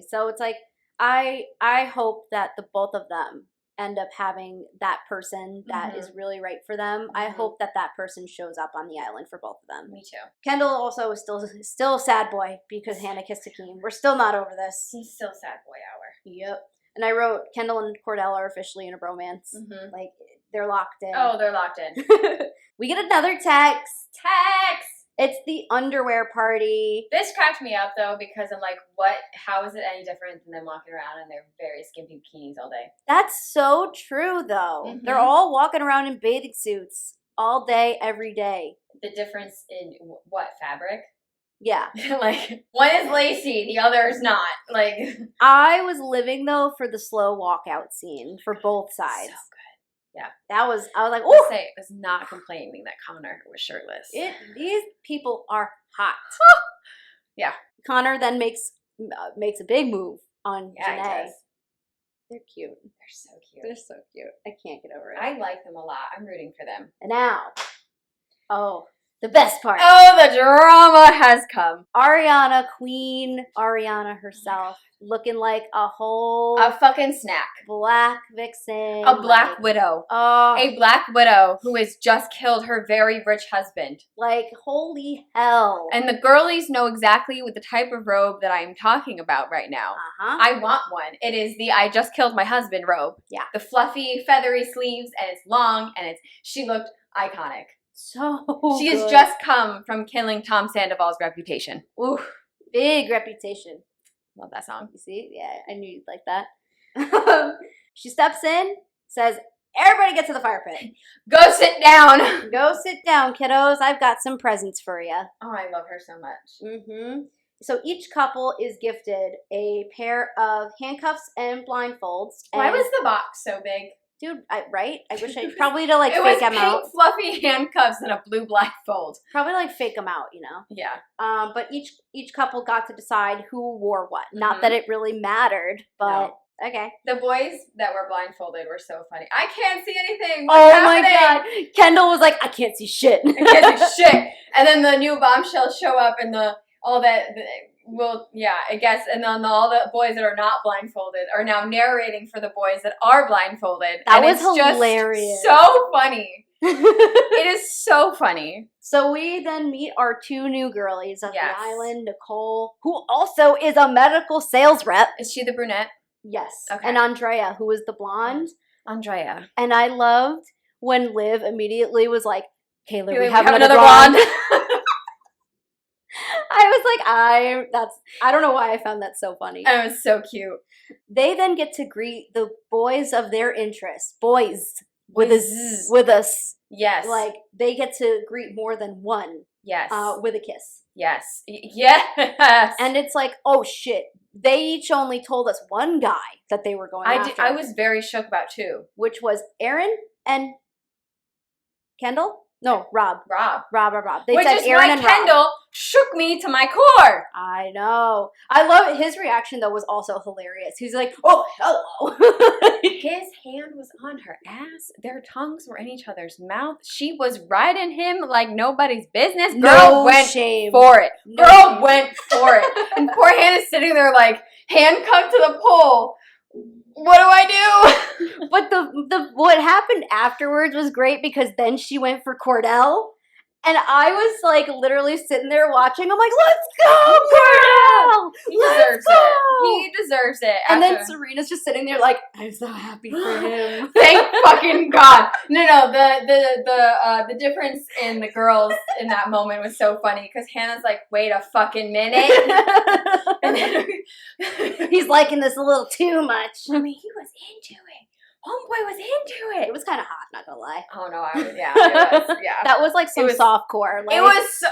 So it's like, I hope that the both of them end up having that person that is really right for them. I hope that person shows up on the island for both of them. Me too. Kendall also is still a sad boy because Hannah kissed Hakeem. We're still not over this. He's still sad boy hour. Yep. And I wrote, Kendall and Cordell are officially in a bromance. Like, they're locked in. Oh, they're locked in. We get another text. It's the underwear party. This cracked me up, though, because I'm like, how is it any different than them walking around in their very skimpy bikinis all day? That's so true, though. They're all walking around in bathing suits all day, every day. The difference in what, fabric? Yeah. Like, one is lacy, the other is not. Like, I was living, though, for the slow walkout scene for both sides. So good. Yeah. I was like, oh! I was not complaining that Connor was shirtless. These people are hot. Yeah. Connor then makes a big move on Janae. They're cute. They're so cute. I can't get over it. I like them a lot. I'm rooting for them. And now, the best part. Oh, the drama has come. Queen Ariana herself, looking like a fucking snack. Black vixen. A black widow. A black widow who has just killed her very rich husband. Like, holy hell. And the girlies know exactly what the type of robe that I'm talking about right now. I want one. It is the I just killed my husband robe. Yeah. The fluffy, feathery sleeves, and it's long, and she looked iconic. So she has just come from killing Tom Sandoval's reputation. Ooh, big reputation. Love that song. You see? Yeah, I knew you'd like that. She steps in, says, everybody get to the fire pit. Go sit down. Go sit down, kiddos. I've got some presents for you. Oh, I love her so much. So each couple is gifted a pair of handcuffs and blindfolds. Why was the box so big? Dude, right? I wish probably to like fake them out. It was fluffy handcuffs and a blue blindfold. Probably like fake them out, you know? Yeah. But each couple got to decide who wore what. Not that it really mattered, but okay. The boys that were blindfolded were so funny. I can't see anything. What's happening? My God. Kendall was like, I can't see shit. I can't see shit. And then the new bombshells show up and I guess, and then all the boys that are not blindfolded are now narrating for the boys that are blindfolded. That was hilarious. So funny. It is so funny. So we then meet our two new girlies of the island, Nicole, who also is a medical sales rep. Is she the brunette? Yes. Okay. And Andrea, who is the blonde. Andrea. And I loved when Liv immediately was like, Kayla, we have another blonde. I was like, I don't know why I found that so funny. It was so cute. They then get to greet the boys of their interest. Boys with us. Yes. Like, they get to greet more than one. Yes. With a kiss. Yes. Yes. And it's like, oh shit. They each only told us one guy that they were going after. I was very shook about two. Which was Aaron and Kendall? No, Rob. They said Aaron and Kendall Rob. Shook me to my core. I know. I love it. His reaction, though, was also hilarious. He's like, oh, hello. His hand was on her ass. Their tongues were in each other's mouth. She was riding him like nobody's business. Girl went for it. Girl went for it. And poor Hannah's sitting there like handcuffed to the pole. What do I do? But the what happened afterwards was great because then she went for Cordell And I was like literally sitting there watching. I'm like, let's go, girl! He deserves it. He deserves it. And then Serena's just sitting there like, I'm so happy for him. Thank fucking God. No, the difference in the girls in that moment was so funny because Hannah's like, wait a fucking minute. And then he's liking this a little too much. I mean, he was into it. Homeboy was into it. It was kind of hot, not gonna lie. Oh no, it was. Yeah, that was like some softcore. Like. It was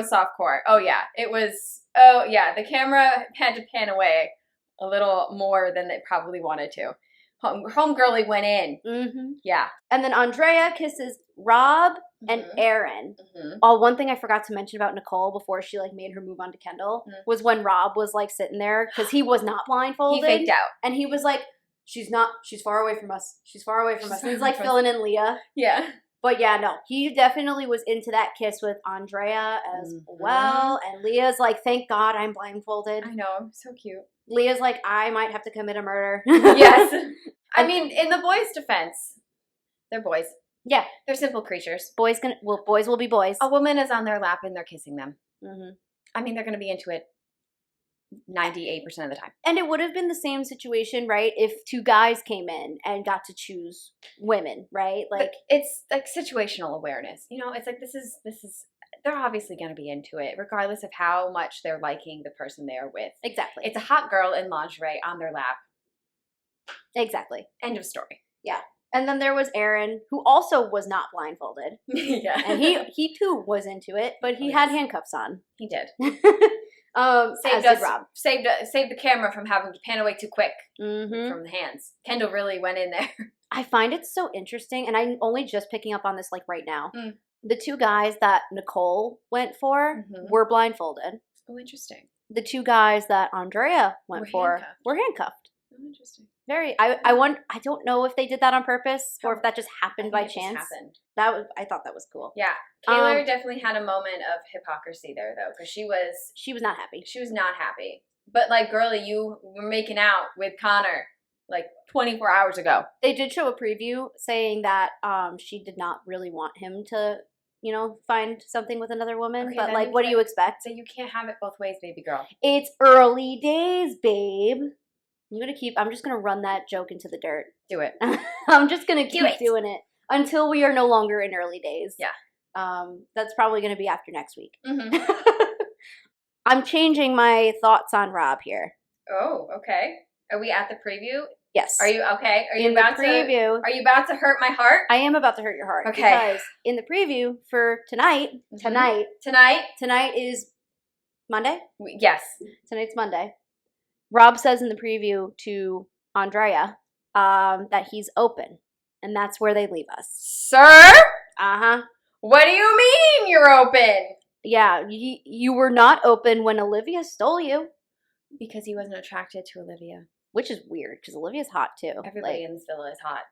softcore. Oh yeah, it was. Oh yeah, the camera had to pan away a little more than it probably wanted to. Homegirlie went in. Mm-hmm. Yeah, and then Andrea kisses Rob and Aaron. Mm-hmm. Oh, one thing I forgot to mention about Nicole before she like made her move on to Kendall was when Rob was like sitting there because he was not blindfolded. He faked out, and he was like. She's far away from us. She's far away from us. And he's like filling in Leah. Yeah. But yeah, no, he definitely was into that kiss with Andrea as well. And Leah's like, thank God I'm blindfolded. I know, so cute. Leah's like, I might have to commit a murder. Yes. I mean, in the boys' defense, they're boys. Yeah. They're simple creatures. Boys will be boys. A woman is on their lap and they're kissing them. Mm-hmm. I mean, they're going to be into it 98% of the time. And it would have been the same situation, right, if two guys came in and got to choose women, right? Like, but it's like situational awareness. You know, it's like this is they're obviously going to be into it regardless of how much they're liking the person they are with. Exactly. It's a hot girl in lingerie on their lap. Exactly. End of story. Yeah. And then there was Aaron, who also was not blindfolded. Yeah. And he too was into it, but he had handcuffs on. He did. Saved the camera from having to pan away too quick from the hands. Kendall really went in there. I find it so interesting, and I'm only just picking up on this like right now. The two guys that Nicole went for were blindfolded. Oh, interesting. The two guys that Andrea went for were handcuffed. Oh, interesting. Very. I don't know if they did that on purpose or if that just happened by chance. I thought that was cool. Yeah, Kayla definitely had a moment of hypocrisy there though, because she was not happy. She was not happy. But like, girlie, you were making out with Connor like 24 hours ago. They did show a preview saying that she did not really want him to, find something with another woman. Okay, but like, what do you expect? So you can't have it both ways, baby girl. It's early days, babe. I'm just gonna run that joke into the dirt. Do it. I'm just gonna keep doing it until we are no longer in early days. Yeah. That's probably gonna be after next week. I'm changing my thoughts on Rob here. Oh, okay. Are we at the preview? Yes. Are you okay? Are you in about the preview? Are you about to hurt my heart? I am about to hurt your heart. Okay. Because in the preview for tonight is Monday. Yes. Tonight's Monday. Rob says in the preview to Andrea that he's open, and that's where they leave us. Sir? Uh-huh. What do you mean you're open? Yeah, you were not open when Olivia stole you. Because he wasn't attracted to Olivia. Which is weird, because Olivia's hot, too. Everybody in this villa is hot.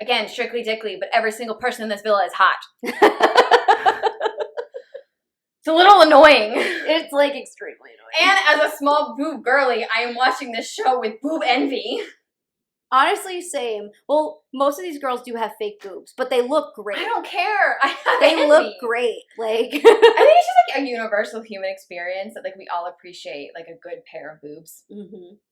Again, strictly dickly, but every single person in this villa is hot. It's a little annoying. It's like extremely annoying. And as a small boob girly, I am watching this show with boob envy. Honestly, same. Well, most of these girls do have fake boobs, but they look great. I don't care. They look great. Like, I think it's just like a universal human experience that like we all appreciate like a good pair of boobs,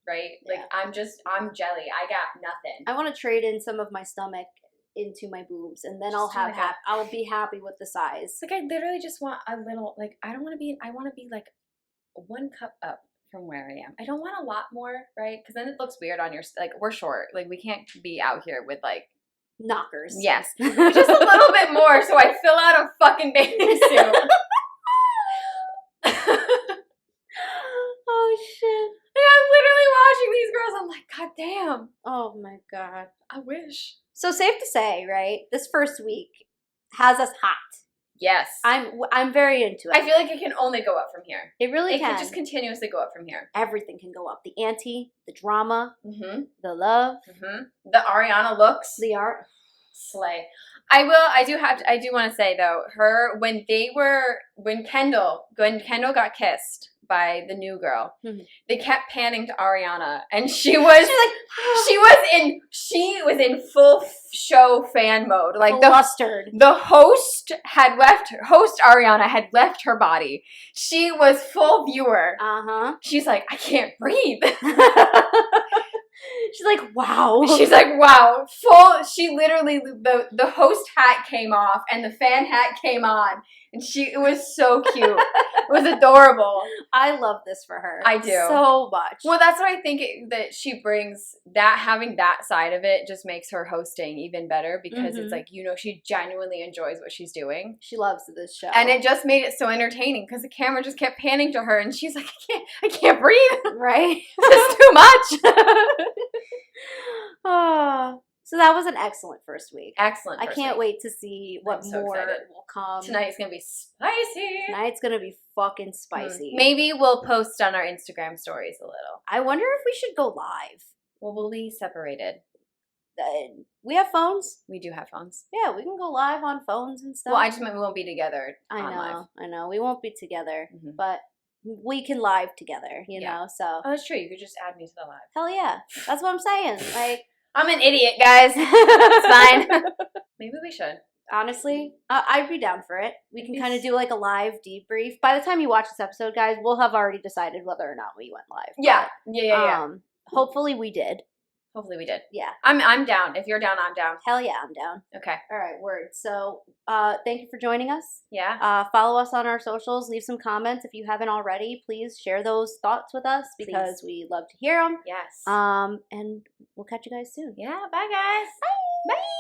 right? Like I'm jelly. I got nothing. I want to trade in some of my stomach into my boobs, and then I'll be happy with the size. Like I literally just want a little. Like I want to be like 1 cup up from where I am. I don't want a lot more, right? Because then it looks weird on your, like, we're short. Like, we can't be out here with, like, knockers. Yes. Just a little bit more so I fill out a fucking bathing suit. Oh, shit. Yeah, I'm literally watching these girls. I'm like, God damn. Oh, my God. I wish. So, safe to say, right, this first week has us hot. Yes. I'm very into it. I feel like it can only go up from here. It really can. It can just continuously go up from here. Everything can go up. The ante, the drama, the love. The Ariana looks. The art. Slay. I do want to say though, when Kendall got kissed by the new girl. Mm-hmm. They kept panning to Ariana, and she was in full show fan mode. Like flustered. The host Ariana had left her body. She was full viewer. She's like, I can't breathe. She's like, wow. She's like, wow. She literally, the host hat came off and the fan hat came on. And it was so cute. It was adorable. I love this for her. I do. So much. Well, that's what I think that she brings, that having that side of it just makes her hosting even better because it's like, she genuinely enjoys what she's doing. She loves this show. And it just made it so entertaining because the camera just kept panning to her and she's like, I can't breathe. Right? This is too much. Oh. So that was an excellent first week. Excellent. I can't wait to see what more will come. Tonight's going to be spicy. Tonight's going to be fucking spicy. Maybe we'll post on our Instagram stories a little. I wonder if we should go live. Well, we'll be separated. We have phones. We do have phones. Yeah, we can go live on phones and stuff. Well, I just meant we won't be together I know. We won't be together, but we can live together, you know, so. Oh, that's true. You could just add me to the live. Hell yeah. That's what I'm saying. Like, I'm an idiot, guys. It's fine. Maybe we should. Honestly, I'd be down for it. We can kind of do like a live debrief. By the time you watch this episode, guys, we'll have already decided whether or not we went live. Yeah. Yeah. Hopefully we did. Hopefully we did. Yeah. I'm down. If you're down, I'm down. Hell yeah, I'm down. Okay. All right, word. So thank you for joining us. Yeah. Follow us on our socials. Leave some comments if you haven't already. Please share those thoughts with us because we love to hear them. Yes. And we'll catch you guys soon. Yeah. Bye, guys. Bye. Bye.